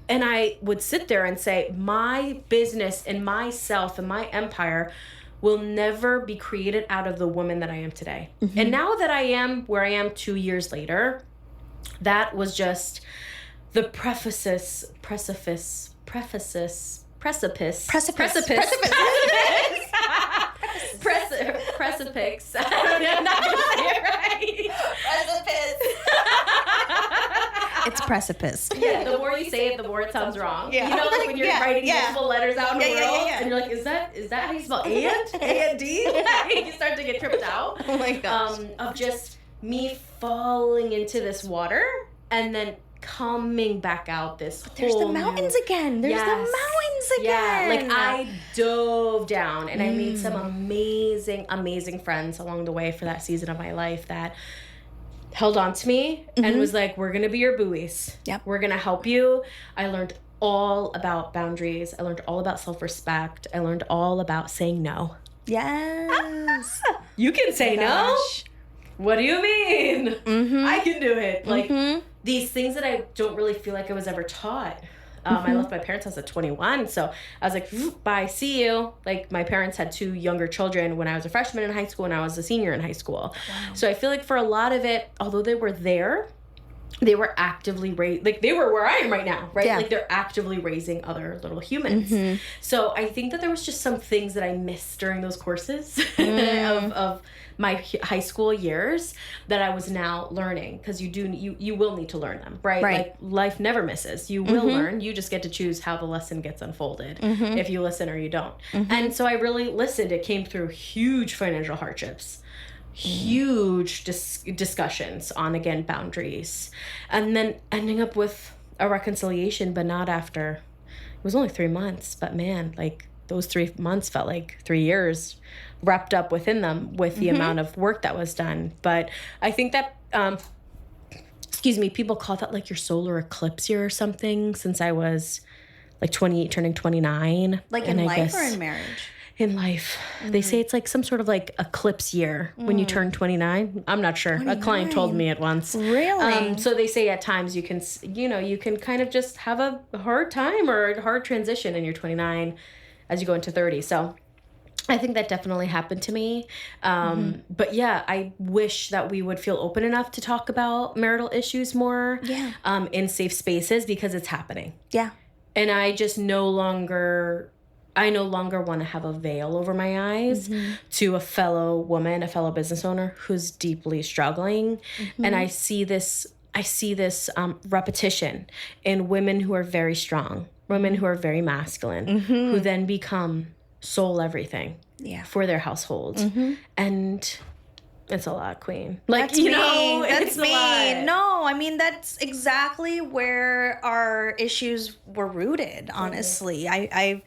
And I would sit there and say, my business and myself and my empire will never be created out of the woman that I am today. And now that I am where I am 2 years later, that was just the precipice precipice. Precipice. Precipice. I'm not going to say it right. It's precipice. Yeah, the more you say it, the more it sounds wrong. Yeah. You know, like when you're writing multiple letters out in the world, yeah. and you're like, is that how you spell A-N-D? You start to get tripped out. Oh my gosh. Of just me falling into this water and then coming back out this There's whole the mountains again. There's the mountains again. Yeah, like I dove down and I made some amazing, amazing friends along the way for that season of my life that held on to me and was like, we're going to be your buoys. Yep. We're going to help you. I learned all about boundaries. I learned all about self-respect. I learned all about saying no. Yes. You can say no? What do you mean? I can do it. Like these things that I don't really feel like I was ever taught. I left my parents' house at 21. So I was like, bye, see you. Like my parents had 2 younger children when I was a freshman in high school and I was a senior in high school. Wow. So I feel like for a lot of it, although they were there, they were actively like they were where I am right now, right? Yeah. Like they're actively raising other little humans. So I think that there was just some things that I missed during those courses of my high school years that I was now learning, because you will need to learn them, right? Like life never misses. You will learn. You just get to choose how the lesson gets unfolded, if you listen or you don't. And so I really listened. It came through huge financial hardships, huge discussions on, again, boundaries, and then ending up with a reconciliation, but not after. It was only 3 months, but man, like those 3 months felt like 3 years wrapped up within them with the amount of work that was done. But I think that, people call that like your solar eclipse year or something, since I was like 28 turning 29. Like in life or in marriage? In life. They say it's like some sort of like eclipse year when you turn 29. I'm not sure. 29. A client told me it once. Really? So they say at times you can kind of just have a hard time or a hard transition in your 29 as you go into 30. So I think that definitely happened to me. But yeah, I wish that we would feel open enough to talk about marital issues more in safe spaces, because it's happening. Yeah. And I just no longer want to have a veil over my eyes to a fellow woman, a fellow business owner who's deeply struggling. And I see this repetition in women who are very strong, women who are very masculine, who then become sole everything for their household. And it's a lot, queen. Like, that's it's me. A lot. No, I mean, that's exactly where our issues were rooted, honestly. I've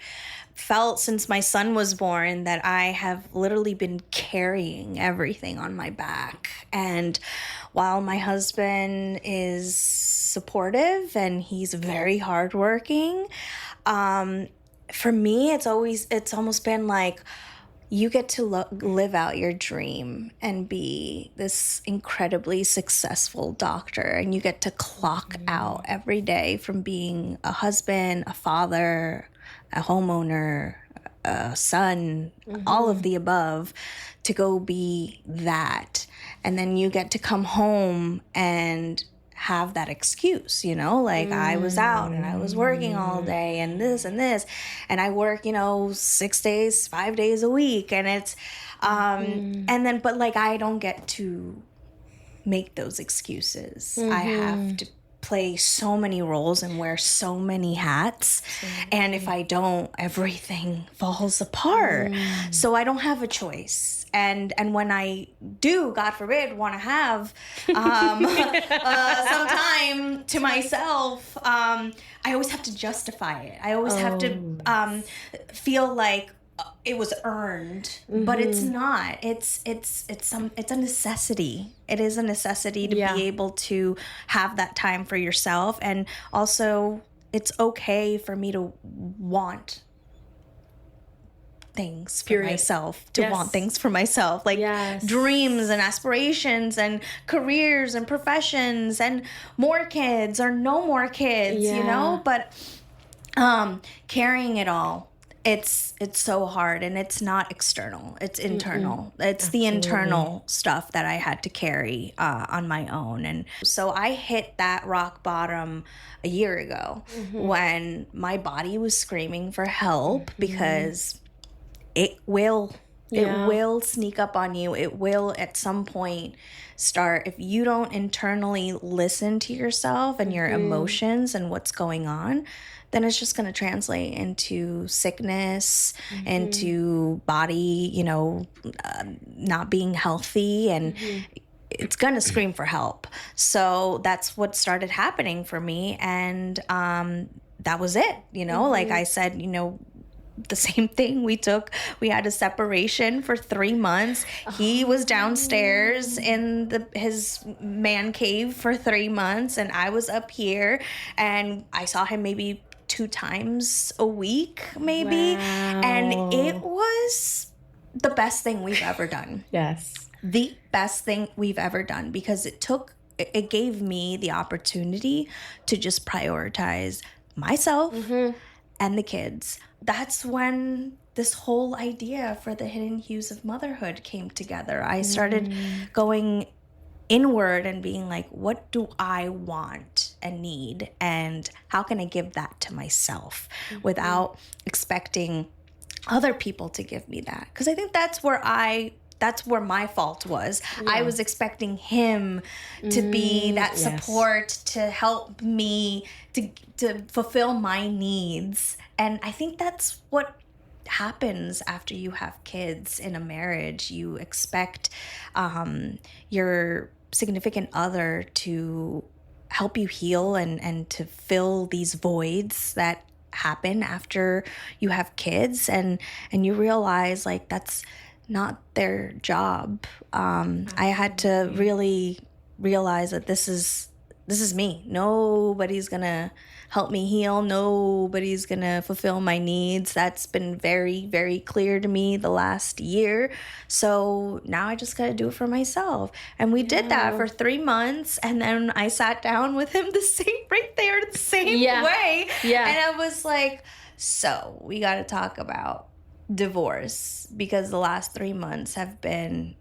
felt since my son was born that I have literally been carrying everything on my back. And while my husband is supportive and he's very hardworking, for me, it's almost been like, you get to live out your dream and be this incredibly successful doctor, and you get to clock out every day from being a husband, a father, a homeowner, a son, all of the above, to go be that. And then you get to come home and have that excuse, like I was out and I was working all day and this, and I work, 6 days, 5 days a week. And it's, and then, but like, I don't get to make those excuses. I have to play so many roles and wear so many hats. And if I don't, everything falls apart. So I don't have a choice. And when I do, God forbid, want to have some time to myself, I always have to justify it. I always have to feel like it was earned, but it's not. It's a necessity. It is a necessity to be able to have that time for yourself, and also it's okay for me to want things for myself, to want things for myself, like dreams and aspirations and careers and professions and more kids or no more kids, but carrying it all it's so hard, and it's not external, it's internal. It's the internal stuff that I had to carry on my own. And so I hit that rock bottom a year ago when my body was screaming for help, because it will sneak up on you. It will at some point start, if you don't internally listen to yourself and your emotions and what's going on, then it's just going to translate into sickness, into body, not being healthy, and it's going to scream for help. So that's what started happening for me. And that was it, like I said, the same thing. We had a separation for 3 months. He was downstairs in his man cave for 3 months, and I was up here, and I saw him maybe 2 times a week, maybe. Wow. And it was the best thing we've ever done. Yes. The best thing we've ever done, because it gave me the opportunity to just prioritize myself and the kids. That's when this whole idea for the Hidden Hues of Motherhood came together. I started going inward and being like, what do I want and need, and how can I give that to myself without expecting other people to give me that? Because I think that's where my fault was. I was expecting him to be that support, to help me, to fulfill my needs. And I think that's what happens after you have kids in a marriage. You expect your significant other to help you heal and to fill these voids that happen after you have kids, and you realize like that's not their job. I had to really realize that this is me. Nobody's gonna help me heal. Nobody's gonna fulfill my needs. That's been very, very clear to me the last year. So now I just gotta do it for myself. And we did that for 3 months, and then I sat down with him the same way. Yeah. And I was like, so we gotta talk about divorce, because the last 3 months have been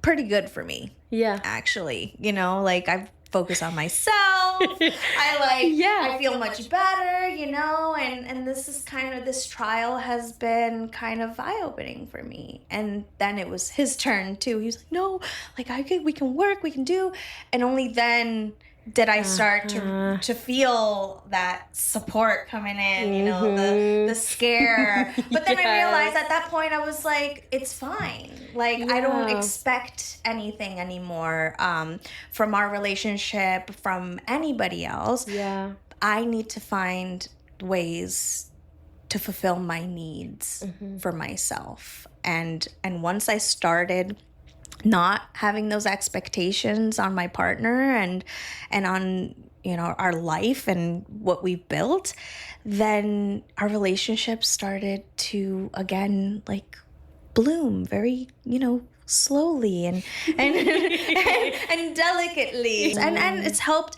pretty good for me. Yeah. Actually, like I've focused on myself. I feel much better, and this trial has been kind of eye-opening for me. And then it was his turn too. He was like, no, we can work, we can do. And only then did I start to feel that support coming in, the scare. But then I realized at that point, I was like, it's fine. I don't expect anything anymore from our relationship, from anybody else. Yeah. I need to find ways to fulfill my needs for myself. And once I started not having those expectations on my partner and on our life and what we've built, then our relationship started to again bloom very slowly and and delicately. And it's helped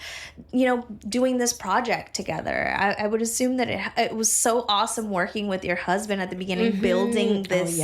doing this project together. I would assume that it was so awesome working with your husband at the beginning, building this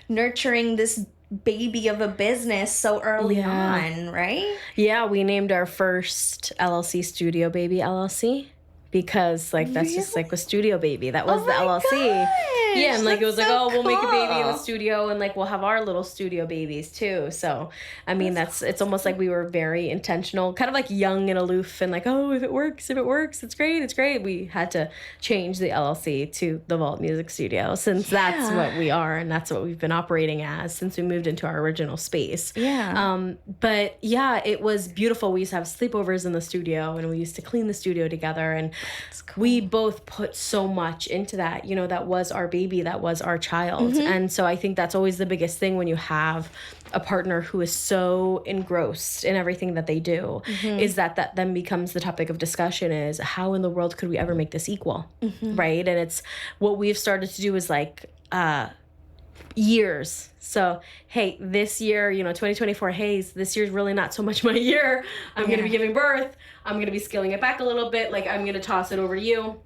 nurturing this baby of a business so early on, right? Yeah, we named our first LLC Studio Baby LLC, because that's just a studio baby. That was the LLC. Gosh, yeah, and it was so we'll make a baby in the cool. studio, and we'll have our little studio babies too. So I mean it's almost like we were very intentional, kind of young and aloof, and if it works, it's great. We had to change the LLC to the Vault Music Studio, since that's what we are, and that's what we've been operating as since we moved into our original space. But yeah, it was beautiful. We used to have sleepovers in the studio, and we used to clean the studio together, and we both put so much into that. That was our baby, that was our child. And so I think that's always the biggest thing when you have a partner who is so engrossed in everything that they do, is that then becomes the topic of discussion, is how in the world could we ever make this equal, right? And it's what we've started to do is years. So, hey, this year, 2024, hey, this year's really not so much my year. I'm going to be giving birth. I'm going to be scaling it back a little bit. I'm going to toss it over to you.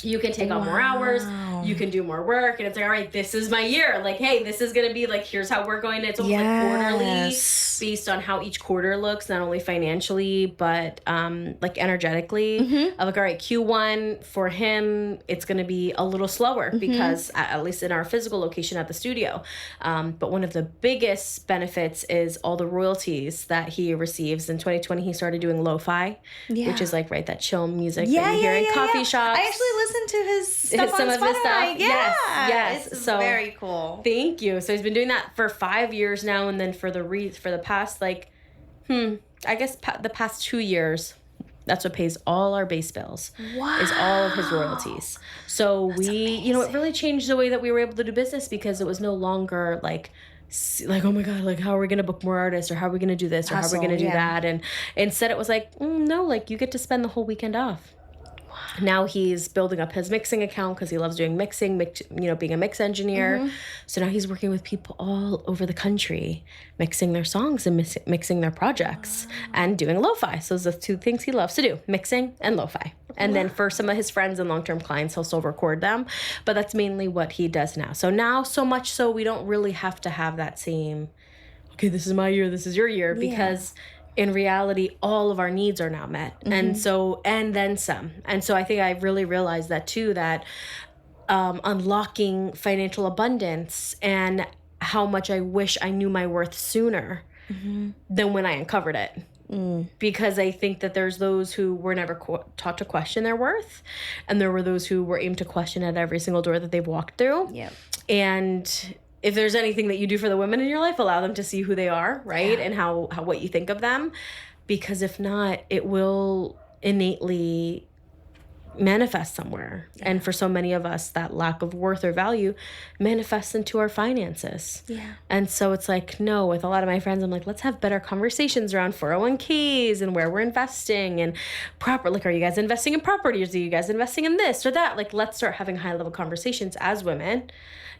You can take on more hours. You can do more work. And it's like, all right, this is my year. Like, hey, this is going to be like, here's how we're going to, it's almost like quarterly based on how each quarter looks, not only financially, but like energetically. I'm like, all right, Q1 for him, it's going to be a little slower because at least in our physical location at the studio. But one of the biggest benefits is all the royalties that he receives. In 2020, he started doing lo-fi, which is like, right, that chill music that you hear in coffee shops. I actually listened to his stuff on Spotify. His stuff. Yeah. Yes. It's so very cool. Thank you. So he's been doing that for 5 years now, and then for the past like, I guess the past 2 years, that's what pays all our base bills. Is all of his royalties. So that's amazing. You know, it really changed the way that we were able to do business because it was no longer like, oh my God, like how are we going to book more artists, or how are we going to do this, or how are we going to do that? And instead it was like, no, like you get to spend the whole weekend off. Now he's building up his mixing account because he loves doing mixing, being a mix engineer. So now he's working with people all over the country, mixing their songs and mixing their projects and doing lo-fi. So those are the two things he loves to do, mixing and lo-fi. And then for some of his friends and long-term clients, he'll still record them. But that's mainly what he does now. So now so much so we don't really have to have that same, okay, this is my year, this is your year, because in reality, all of our needs are now met. And then some. And so I think I really realized that too, that unlocking financial abundance and how much I wish I knew my worth sooner than when I uncovered it. Because I think that there's those who were never taught to question their worth. And there were those who were aimed to question at every single door that they've walked through. And if there's anything that you do for the women in your life, allow them to see who they are, right? And how what you think of them. Because if not, it will innately manifest somewhere. And for so many of us, that lack of worth or value manifests into our finances. And so it's like, no, with a lot of my friends, I'm like, let's have better conversations around 401ks and where we're investing and like, are you guys investing in properties? Are you guys investing in this or that? Like, let's start having high level conversations as women.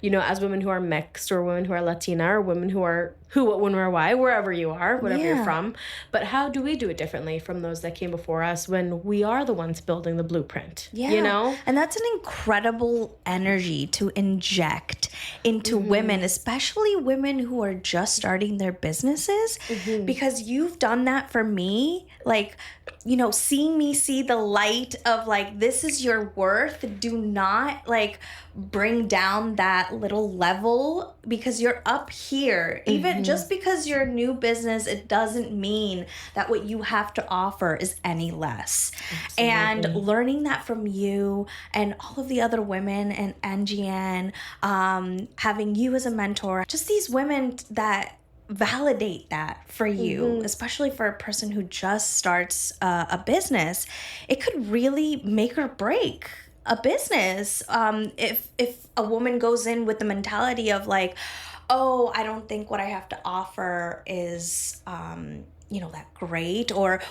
As women who are mixed, or women who are Latina, or women who are what, when, where, why, wherever you are, whatever you're from. But how do we do it differently from those that came before us when we are the ones building the blueprint? And that's an incredible energy to inject into women, especially women who are just starting their businesses, because you've done that for me. Like, seeing me see the light of like, this is your worth. Do not like bring down that little level because you're up here. Even just because you're a new business, it doesn't mean that what you have to offer is any less. Absolutely. And learning that from you and all of the other women and NGN, having you as a mentor, just these women that validate that for you, especially for a person who just starts a business, it could really make or break a business. If a woman goes in with the mentality of like, oh, I don't think what I have to offer is that great, or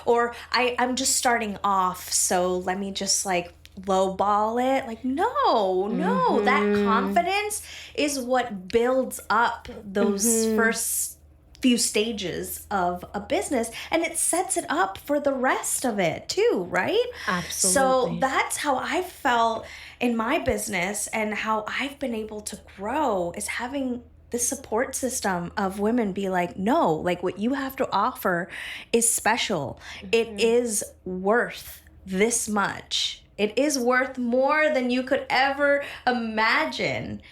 I'm just starting off, so let me just like lowball it. Like, no, that confidence is what builds up those first few stages of a business, and it sets it up for the rest of it too, right? Absolutely. So that's how I felt in my business, and how I've been able to grow is having this support system of women be like, no, like what you have to offer is special. It is worth this much. It is worth more than you could ever imagine.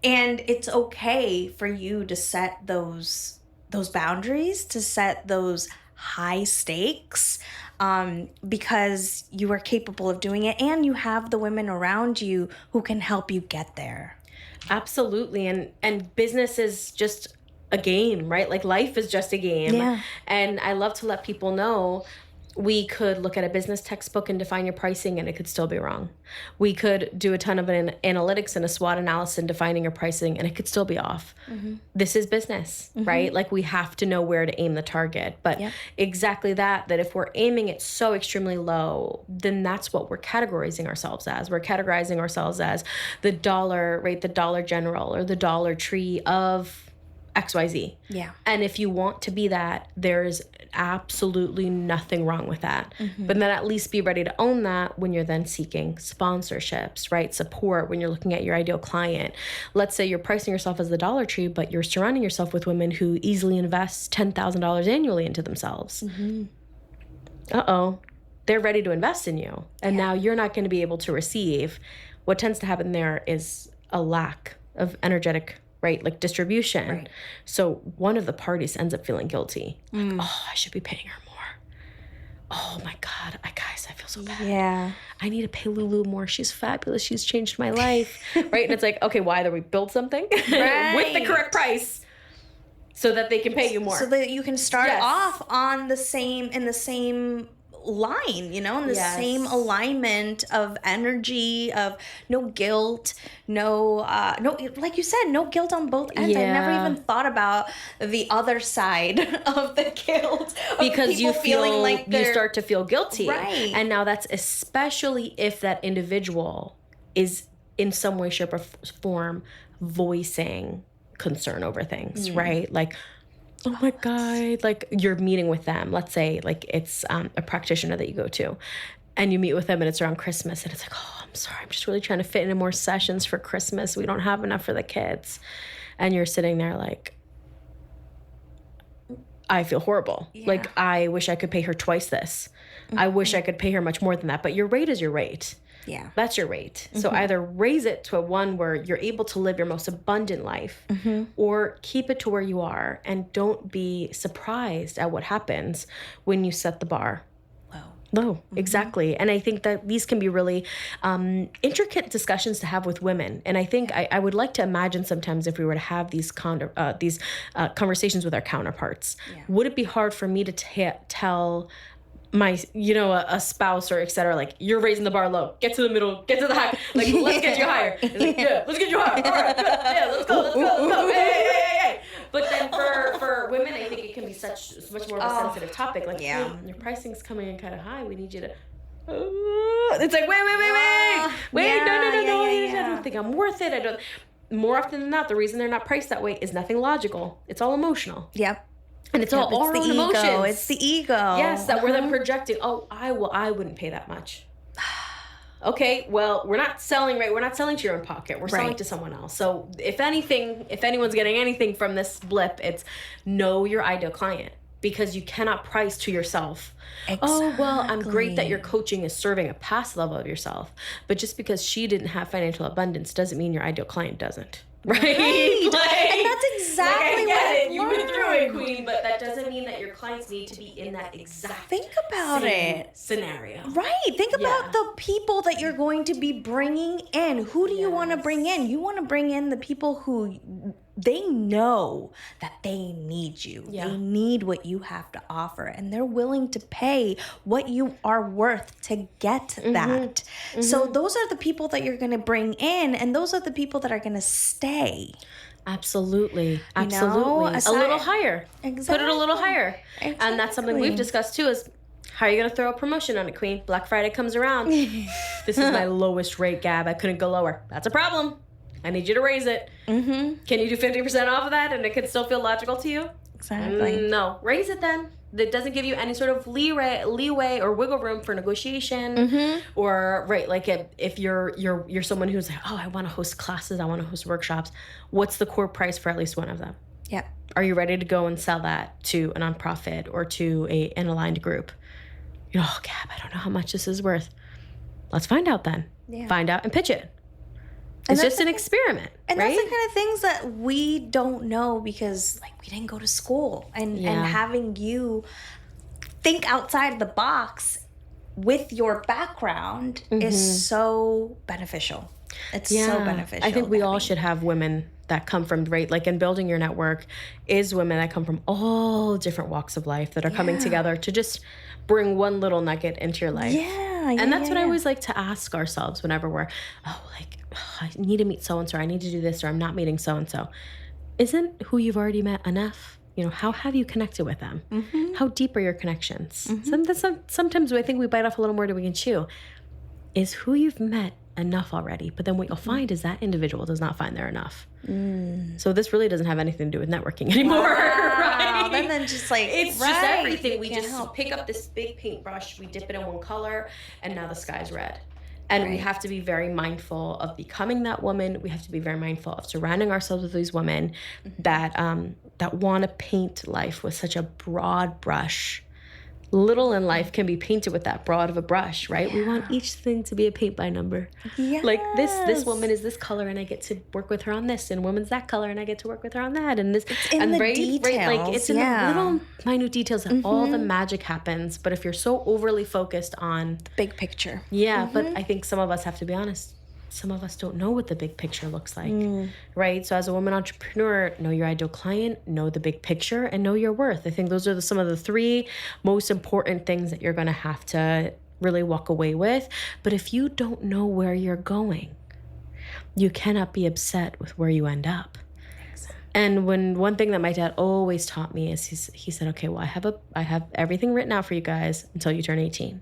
And it's okay for you to set those boundaries, to set those high stakes, because you are capable of doing it, and you have the women around you who can help you get there. Absolutely. And business is just a game, right? Like life is just a game. Yeah. And I love to let people know we could look at a business textbook and define your pricing, and it could still be wrong. We could do a ton of analytics and a SWOT analysis in defining your pricing, and it could still be off. This is business, right? Like we have to know where to aim the target. But exactly that if we're aiming it so extremely low, then that's what we're categorizing ourselves as. We're categorizing ourselves as the dollar, right? The Dollar General or the Dollar Tree of XYZ. Yeah. And if you want to be that, there's absolutely nothing wrong with that. But then at least be ready to own that when you're then seeking sponsorships, right? Support when you're looking at your ideal client. Let's say you're pricing yourself as the Dollar Tree, but you're surrounding yourself with women who easily invest $10,000 annually into themselves. They're ready to invest in you. And now you're not going to be able to receive. What tends to happen there is a lack of energetic, right, like distribution. Right. So one of the parties ends up feeling guilty. Like, oh, I should be paying her more. Oh my God, guys, I feel so bad. Yeah. I need to pay Lulu more. She's fabulous. She's changed my life. Right? And it's like, okay, why? Either we build something with the correct price so that they can pay you more. So that you can start off on in the same line, you know, in the same alignment of energy, of no guilt, no, like you said, no guilt on both ends. I never even thought about the other side of the guilt, because you feeling like you start to feel guilty, right? And now that's especially if that individual is in some way, shape, or form voicing concern over things, right? Like, oh my God, like you're meeting with them. Let's say like it's a practitioner that you go to and you meet with them and it's around Christmas and it's like, oh, I'm sorry, I'm just really trying to fit in more sessions for Christmas. We don't have enough for the kids. And you're sitting there like, I feel horrible. Yeah. Like, I wish I could pay her twice this. I wish I could pay her much more than that. But your rate is your rate. Yeah. That's your rate. So either raise it to a one where you're able to live your most abundant life, or keep it to where you are and don't be surprised at what happens when you set the bar low. Exactly. And I think that these can be really intricate discussions to have with women. And I think I would like to imagine sometimes if we were to have these conversations with our counterparts, would it be hard for me to tell my, a spouse or et cetera, like, you're raising the bar low, get to the middle, get to the high, like, let's get you higher. It's like, yeah, let's get you higher. All right, good. Yeah, let's go. Hey. But then for women, I think it can be much more of a sensitive topic. Like, your pricing's coming in kind of high. We need you to. It's like, wait. No. I don't think I'm worth it. More often than not, the reason they're not priced that way is nothing logical. It's all emotional. Yep. And it's all our own emotions. It's the ego. Yes, that we're then projecting. Oh, I wouldn't pay that much. Okay, well, we're not selling, right? We're not selling to your own pocket. We're selling to someone else. So if anyone's getting anything from this blip, it's know your ideal client, because you cannot price to yourself. Exactly. Oh, well, I'm great that your coaching is serving a past level of yourself. But just because she didn't have financial abundance doesn't mean your ideal client doesn't. Right? And that's exactly what I get it. You've been through it, Queen, but that doesn't mean that your clients need to be in that exact scenario. Right. Think about the people that you're going to be bringing in. Who do you want to bring in? You want to bring in the people who they know that they need you. Yeah. They need what you have to offer, and they're willing to pay what you are worth to get that. So those are the people that you're going to bring in, and those are the people that are going to stay. Absolutely. A little higher. Exactly. Put it a little higher. Exactly. And that's something we've discussed too, is how are you going to throw a promotion on it, Queen? Black Friday comes around. This is my lowest rate, Gab. I couldn't go lower. That's a problem. I need you to raise it. Can you do 50% off of that and it can still feel logical to you? Exactly. No. Raise it then. That doesn't give you any sort of leeway or wiggle room for negotiation. Or, right, like if you're someone who's like, oh, I want to host classes, I want to host workshops. What's the core price for at least one of them? Yeah. Are you ready to go and sell that to a nonprofit or to an aligned group? Oh, Gab, I don't know how much this is worth. Let's find out then. Yeah. Find out and pitch it. It's just an experiment, and right? that's the kind of things that we don't know because, like, we didn't go to school. And having you think outside the box with your background is so beneficial. It's so beneficial. I think we all should have women that come from, right, like, in building your network is women that come from all different walks of life that are coming together to just bring one little nugget into your life. And that's what I always like to ask ourselves whenever we're, I need to meet so-and-so, or I need to do this, or I'm not meeting so-and-so. Isn't who you've already met enough? How have you connected with them? How deep are your connections? Sometimes I think we bite off a little more than we can chew. Is who you've met enough already. But then what you'll find is that individual does not find they're enough. So this really doesn't have anything to do with networking anymore. Right? Then just like, it's just everything. We just pick up this big paintbrush, we dip it in one color, and now the sky's red. And we have to be very mindful of becoming that woman. We have to be very mindful of surrounding ourselves with these women that want to paint life with such a broad brush. Little in life can be painted with that broad of a brush, right? We want each thing to be a paint by number. Yes. Like this woman is this color and I get to work with her on this, and woman's that color and I get to work with her on that, and this. It's in and the like details. it's in the little minute details that all the magic happens. But if you're so overly focused on the big picture. But I think some of us have to be honest. Some of us don't know what the big picture looks like, right? So as a woman entrepreneur, know your ideal client, know the big picture, and know your worth. I think those are some of the three most important things that you're going to have to really walk away with. But if you don't know where you're going, you cannot be upset with where you end up. Exactly. And one thing that my dad always taught me is he said, okay, well, I have everything written out for you guys until you turn 18.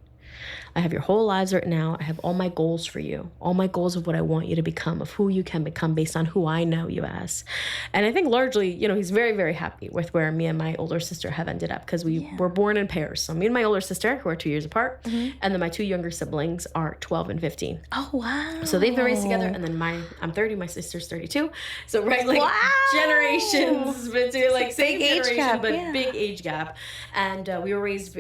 I have your whole lives written out. I have all my goals for you, all my goals of what I want you to become, of who you can become based on who I know you as. And I think largely, he's very, very happy with where me and my older sister have ended up, because we were born in pairs. So me and my older sister, who are 2 years apart, and then my two younger siblings are 12 and 15. Oh, wow. So they've been raised together. And then I'm 30, my sister's 32. So generations between same big generation, age gap, big age gap. And we were raised,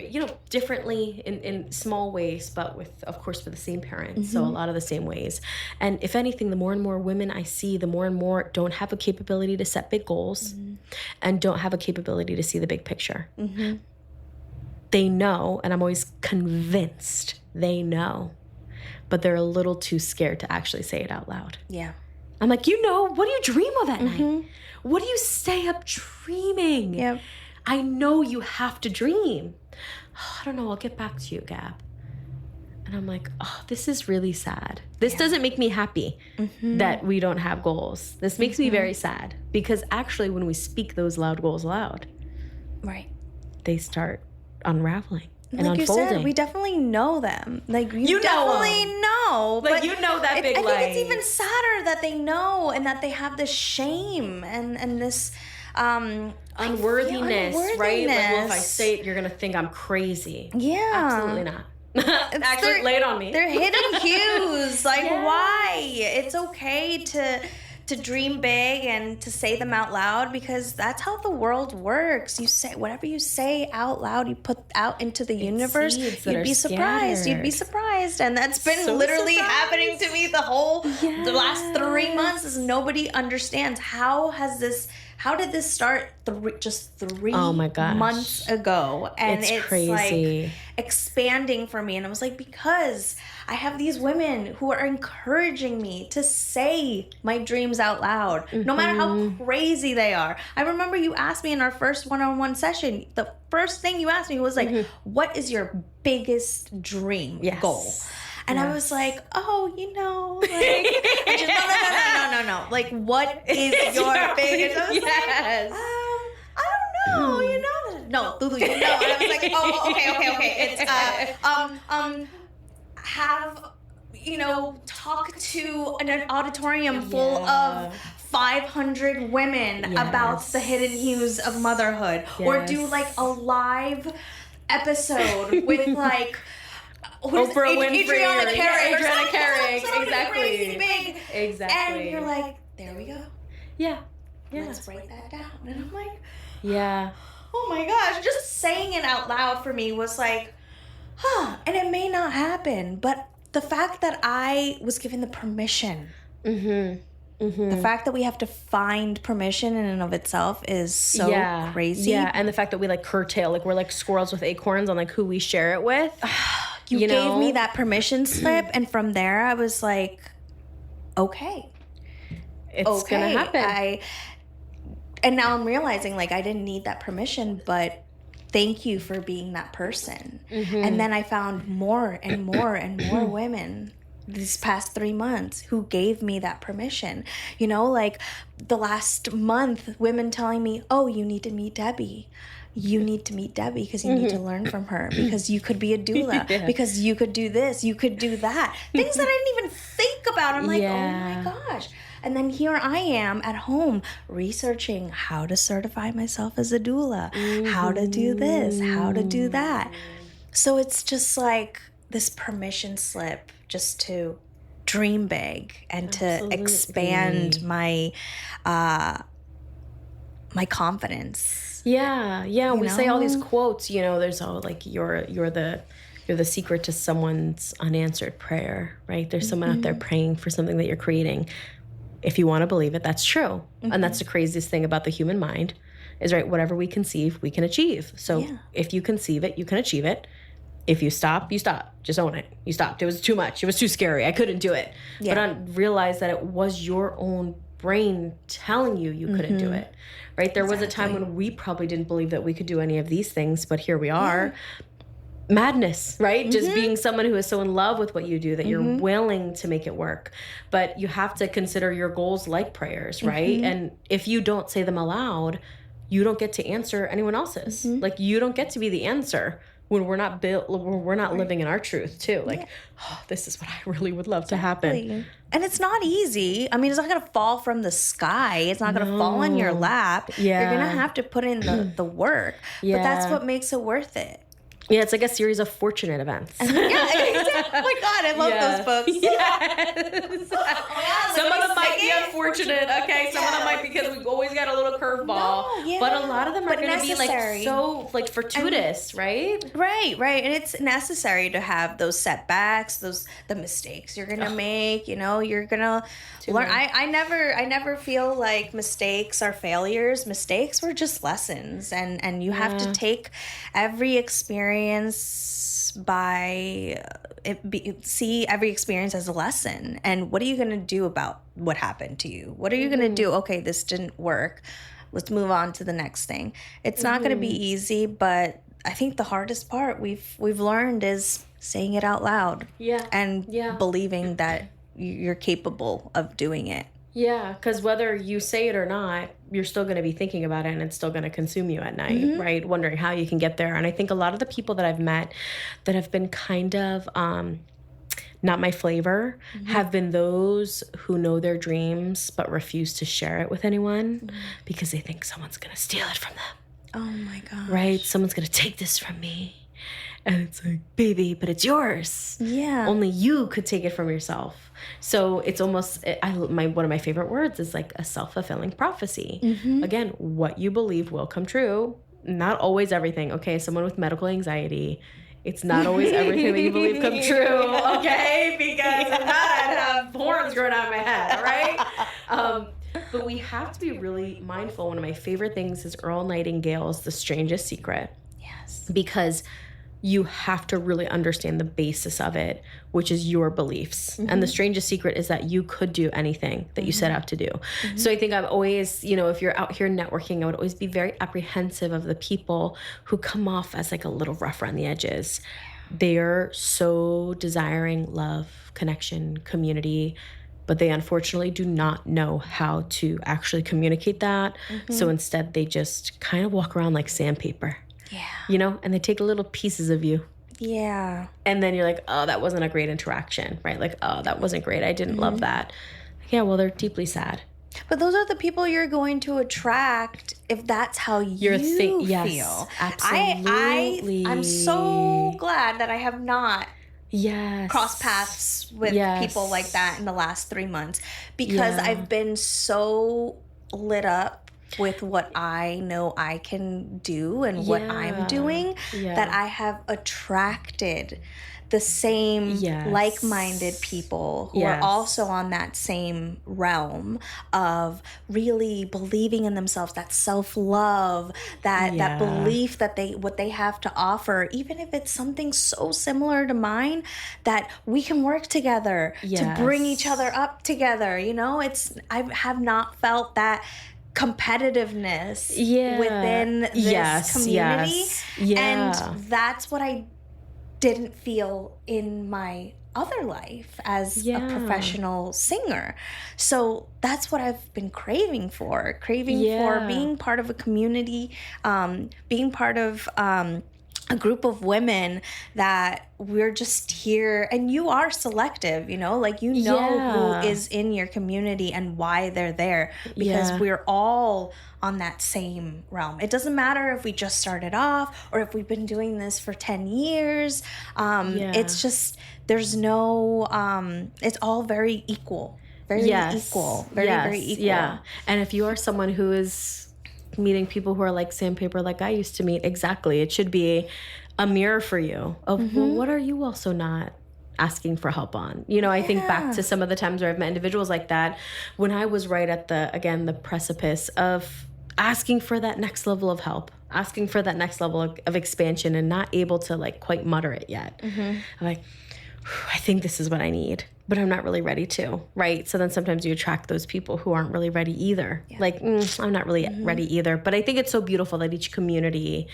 differently in small ways, but with the same parents. So a lot of the same ways. And if anything, the more and more women I see, the more and more don't have a capability to set big goals and don't have a capability to see the big picture. They know, and I'm always convinced they know, but they're a little too scared to actually say it out loud. Yeah. I'm like, what do you dream of at night? What do you stay up dreaming? Yep. I know you have to dream. I don't know. I'll get back to you, Gab. And I'm like, oh, this is really sad. This doesn't make me happy that we don't have goals. This makes me very sad, because actually when we speak those loud goals aloud, right, they start unraveling and like unfolding. you said, we definitely know them. Like you definitely know. Like but that big light. I think it's even sadder that they know and that they have this shame and this unworthiness, right? Like, well, if I say it, you're gonna think I'm crazy. Yeah, absolutely not. Actually, lay it on me. They're hidden hues. Like, why? It's okay to dream big and to say them out loud, because that's how the world works. You say whatever you say out loud, you put out into the universe. You'd be surprised. You'd be surprised, and that's been literally happening to me the last 3 months. Is nobody understands how did this start just 3 months ago? And it's crazy. Like expanding for me. And I was like, because I have these women who are encouraging me to say my dreams out loud, no matter how crazy they are. I remember you asked me in our first one-on-one session, the first thing you asked me was like, what is your biggest dream goal? And I was like, oh, like, I just, no. Like, what is your biggest? I was like, I don't know, No, Lulu, And I was like, oh, okay. It's, talk to an auditorium full of 500 women about the hidden hues of motherhood. Or do, like, a live episode with, like, Oprah Winfrey, Adriana Carey, exactly. Crazy big. Exactly. And you're like, there we go. Yeah. Let's write that down. And I'm like, yeah. Oh my gosh, just saying it out loud for me was like, and it may not happen, but the fact that I was given the permission, the fact that we have to find permission in and of itself is so crazy. Yeah, and the fact that we like curtail, like we're like squirrels with acorns on like who we share it with. You gave me that permission slip, and from there I was like, okay. It's gonna happen. And now I'm realizing, like, I didn't need that permission, but thank you for being that person. And then I found more and more and more women these past 3 months who gave me that permission. Like the last month, women telling me, oh, you need to meet Debbie. you need to meet Debbie because you need to learn from her, because you could be a doula, because you could do this, you could do that. Things that I didn't even think about. I'm like, oh my gosh. And then here I am at home researching how to certify myself as a doula, how to do this, how to do that. So it's just like this permission slip just to dream big and to expand my my confidence. Yeah. We say all these quotes, there's all like you're the secret to someone's unanswered prayer, right? There's someone out there praying for something that you're creating. If you want to believe it, that's true. And that's the craziest thing about the human mind is, right, whatever we conceive, we can achieve. So if you conceive it, you can achieve it. If you stop, you stop. Just own it. You stopped. It was too much. It was too scary. I couldn't do it. Yeah. But I realized that it was your own brain telling you couldn't do it, right? There was a time when we probably didn't believe that we could do any of these things, but here we are. Madness, right? Just being someone who is so in love with what you do that you're willing to make it work. But you have to consider your goals like prayers, right? And if you don't say them aloud, you don't get to answer anyone else's. Like, you don't get to be the answer when we're not living in our truth too. Like, this is what I really would love to happen. And it's not easy. I mean, it's not going to fall from the sky. It's not going to fall in your lap. You're going to have to put in the work. But that's what makes it worth it. Yeah, it's like a series of fortunate events. Oh my God, I love those books. Yes. Some of them might be unfortunate, okay? Some of them might be because we've always got a little curveball. But a lot of them are going to be like so like fortuitous, right? Right. And it's necessary to have those setbacks, the mistakes you're going to make, you're going to learn. I never feel like mistakes are failures. Mistakes were just lessons, and you have to take every experience see every experience as a lesson. And what are you going to do about what happened to you? What are you going to do? Okay, this didn't work. Let's move on to the next thing. It's not going to be easy, but I think the hardest part we've learned is saying it out loud. And believing that you're capable of doing it. Yeah, because whether you say it or not, you're still going to be thinking about it, and it's still going to consume you at night, right? Wondering how you can get there. And I think a lot of the people that I've met that have been kind of not my flavor have been those who know their dreams but refuse to share it with anyone because they think someone's going to steal it from them. Oh my gosh. Right? Someone's going to take this from me. And it's like, baby, but it's yours. Yeah. Only you could take it from yourself. So it's almost, one of my favorite words is like a self-fulfilling prophecy. Again, what you believe will come true. Not always everything. Okay, someone with medical anxiety, it's not always everything that you believe come true. Okay, because if not, I'd have horns growing out of my head. All right. But we have to be really mindful. One of my favorite things is Earl Nightingale's The Strangest Secret. Yes. Because you have to really understand the basis of it, which is your beliefs. And the strangest secret is that you could do anything that you set out to do. So I think I'm always, if you're out here networking, I would always be very apprehensive of the people who come off as like a little rough around the edges. They're so desiring love, connection, community, but they unfortunately do not know how to actually communicate that. So instead they just kind of walk around like sandpaper. Yeah. And they take little pieces of you. Yeah. And then you're like, oh, that wasn't a great interaction, right? Like, oh, that wasn't great. I didn't love that. Yeah, well, they're deeply sad. But those are the people you're going to attract if that's how you feel. Yes, absolutely. I'm so glad that I have not crossed paths with people like that in the last 3 months, because I've been so lit up with what I know I can do and what I'm doing that I have attracted the same like-minded people who are also on that same realm of really believing in themselves, that self-love, that belief that what they have to offer, even if it's something so similar to mine, that we can work together to bring each other up together. I have not felt that competitiveness within this community. And that's what I didn't feel in my other life as a Yeah. professional singer. So that's what I've been craving for Yeah. being part of a community, being part of a group of women that we're just here, and you are selective, you know, like, you know Yeah. who is in your community and why they're there, because Yeah. we're all on that same realm. It doesn't matter if we just started off or if we've been doing this for 10 years. It's just, there's no, it's all very equal, very equal, very equal. Yeah. And if you are someone who is meeting people who are like sandpaper, like I used to meet, exactly, it should be a mirror for you of, well, what are you also not asking for help on? You know, I think back to some of the times where I've met individuals like that, when I was right at the precipice of asking for that next level of help, asking for that next level of expansion, and not able to like quite mutter it yet. I'm like, I think this is what I need, but I'm not really ready to, right? So then sometimes you attract those people who aren't really ready either. Like, I'm not really ready either. But I think it's so beautiful that each community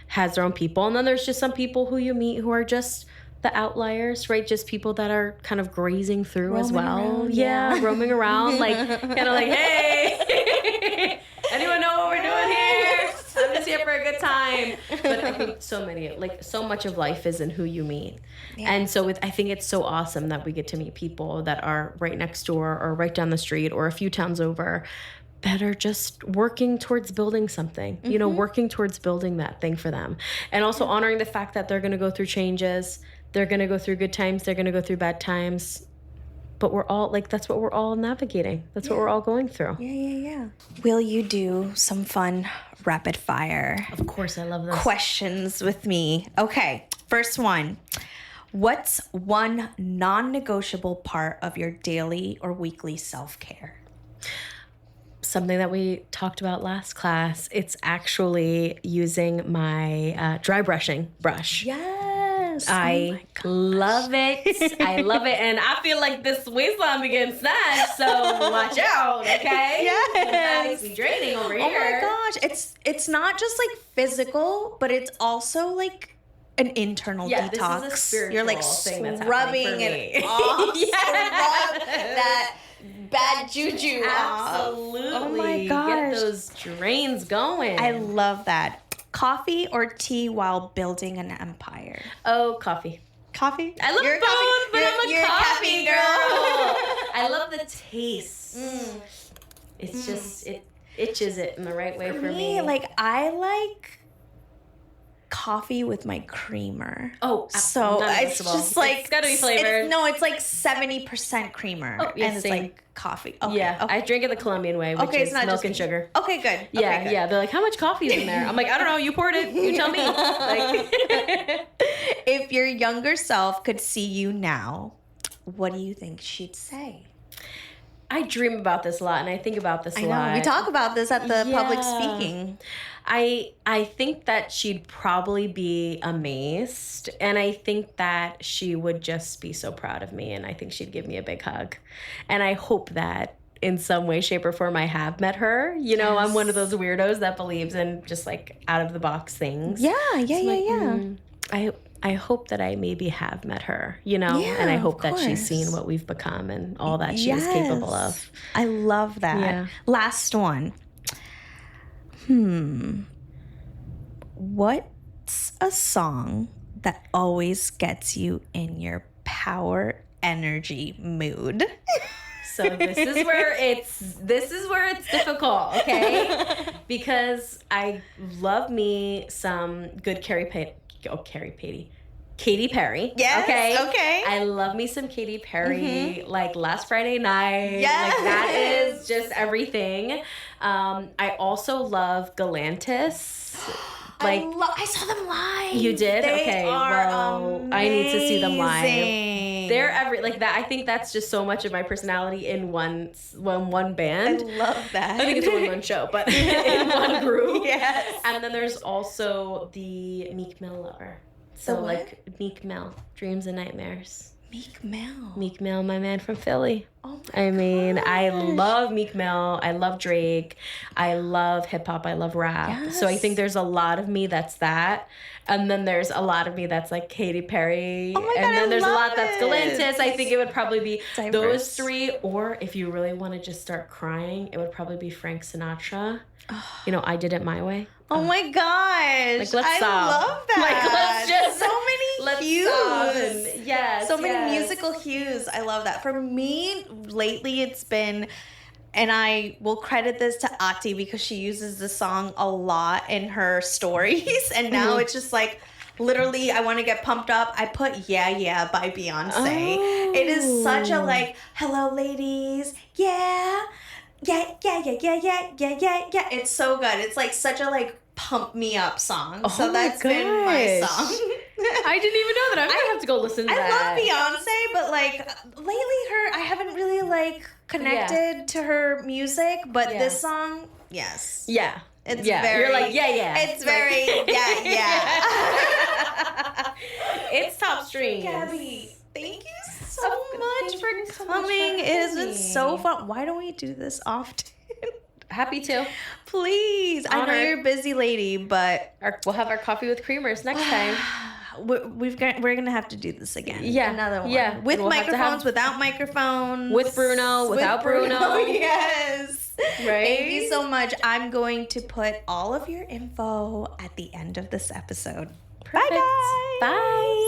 has their own people. And then there's just some people who you meet who are just the outliers, right? Just people that are kind of grazing through as well. Around, roaming around, like, kind of like, hey, anyone know what we're doing here? I'm just here for a good time. But I think so much of life is in who you meet. And so I think it's so awesome that we get to meet people that are right next door or right down the street or a few towns over that are just working towards building something, you know, working towards building that thing for them. And also honoring the fact that they're going to go through changes. They're going to go through good times. They're going to go through bad times. But we're all like, that's what we're all navigating. That's what we're all going through. Yeah. Will you do some fun rapid fire Of course, I love this. questions with me? Okay, first one. What's one non-negotiable part of your daily or weekly self-care? Something that we talked about last class. It's actually using my dry brushing brush. Yes. I love it. I love it. And I feel like this waistline begins snatched, so watch out, okay? Yes. It's draining over here. Oh my gosh. It's not just like physical, but it's also like an internal detox. This is a spiritual You're like thing that's scrubbing happening for me. it off. Yes. Scrub that bad juju off. Absolutely. Oh my gosh. Get those drains going. I love that. Coffee or tea while building an empire? Oh, coffee. Coffee? I love You're a both, coffee- but I'm a you're coffee girl. I love the taste. It's just, it itches it in the right way for me. Like, I like coffee with my creamer. Oh, so it's non-negotiable. just like It's gotta be flavored. It's like 70% creamer, Oh, yeah, and it's same. like coffee. Okay, Yeah, okay. I drink it the Colombian way, which is milk and sugar. Okay, good. Yeah, Okay, good. yeah. They're like, how much coffee is in there? I'm like, I don't know. You poured it. You tell me. Like, If your younger self could see you now, what do you think she'd say? I dream about this a lot, and I think about this a lot. We talk about this at the public Yeah. speaking. I think that she'd probably be amazed, and I think that she would just be so proud of me, and I think she'd give me a big hug. And I hope that in some way, shape, or form I have met her. You know, I'm one of those weirdos that believes in just like out of the box things. Yeah. I hope that I maybe have met her, you know, Yeah, and I of hope that she's course. seen what we've become and all that she is capable of. I love that. Yeah. Last one. What's a song that always gets you in your power energy mood? So this is where it's difficult, okay? Because I love me some good Katy Perry. Yes, okay. I love me some Katy Perry. Like last Friday night. Yes. Like that is just everything. I also love Galantis. Like I saw them live. you did? They Okay. are Well, I need to see them live. amazing. They're like that. I think that's just so much of my personality in one band. I love that. I think it's a one-man show, but in one group. Yes. And then there's also the Meek Mill lover. So The what? like Meek Mill, Dreams and Nightmares. Meek Mill. Meek Mill, my man from Philly. Oh I mean, I gosh. love Meek Mill. I love Drake. I love hip hop. I love rap. So I Yes. think there's a lot of me that's that. And then there's a lot of me that's like Katy Perry. Oh my God, and then I there's a lot love that's it. Galantis. I think it would probably be Diverse. those three. Or if you really want to just start crying, it would probably be Frank Sinatra. You know, I Did It My Way. Oh my gosh. Like, let's I sob. love that. Like, let's just... so many hues. Yes. So many musical hues. I love that. For me, lately it's been, and I will credit this to Ati because she uses the song a lot in her stories. And now it's just like, literally, I want to get pumped up. I put Yeah Yeah by Beyonce. Oh. It is such a like, hello ladies, yeah. Yeah, yeah, yeah, yeah, yeah, yeah, yeah, yeah. It's so good. It's like such a like pump me up song. Oh So my that's been my gosh. song. I didn't even know that. I'm gonna have to go listen to I that. love Beyonce, but like lately I haven't really like connected to her music, but Yeah. this song, yes. Yeah. It's yeah. very, You're like, yeah, yeah. It's very, yeah, yeah. It's top streams. Gabby, thank you so Of- much thank for you so much for coming. It has been having so me. fun. Why don't we do this often? Happy to. Please. I know Honored. you're a busy lady, but We'll have our coffee with creamers next time. we're gonna have to do this again. Yeah, Another one. yeah. With And we'll have to microphones, have- without microphones. With Bruno, without Bruno. Yes. Right? Thank you so much. I'm going to put all of your info at the end of this episode. Perfect. Bye, guys. Bye.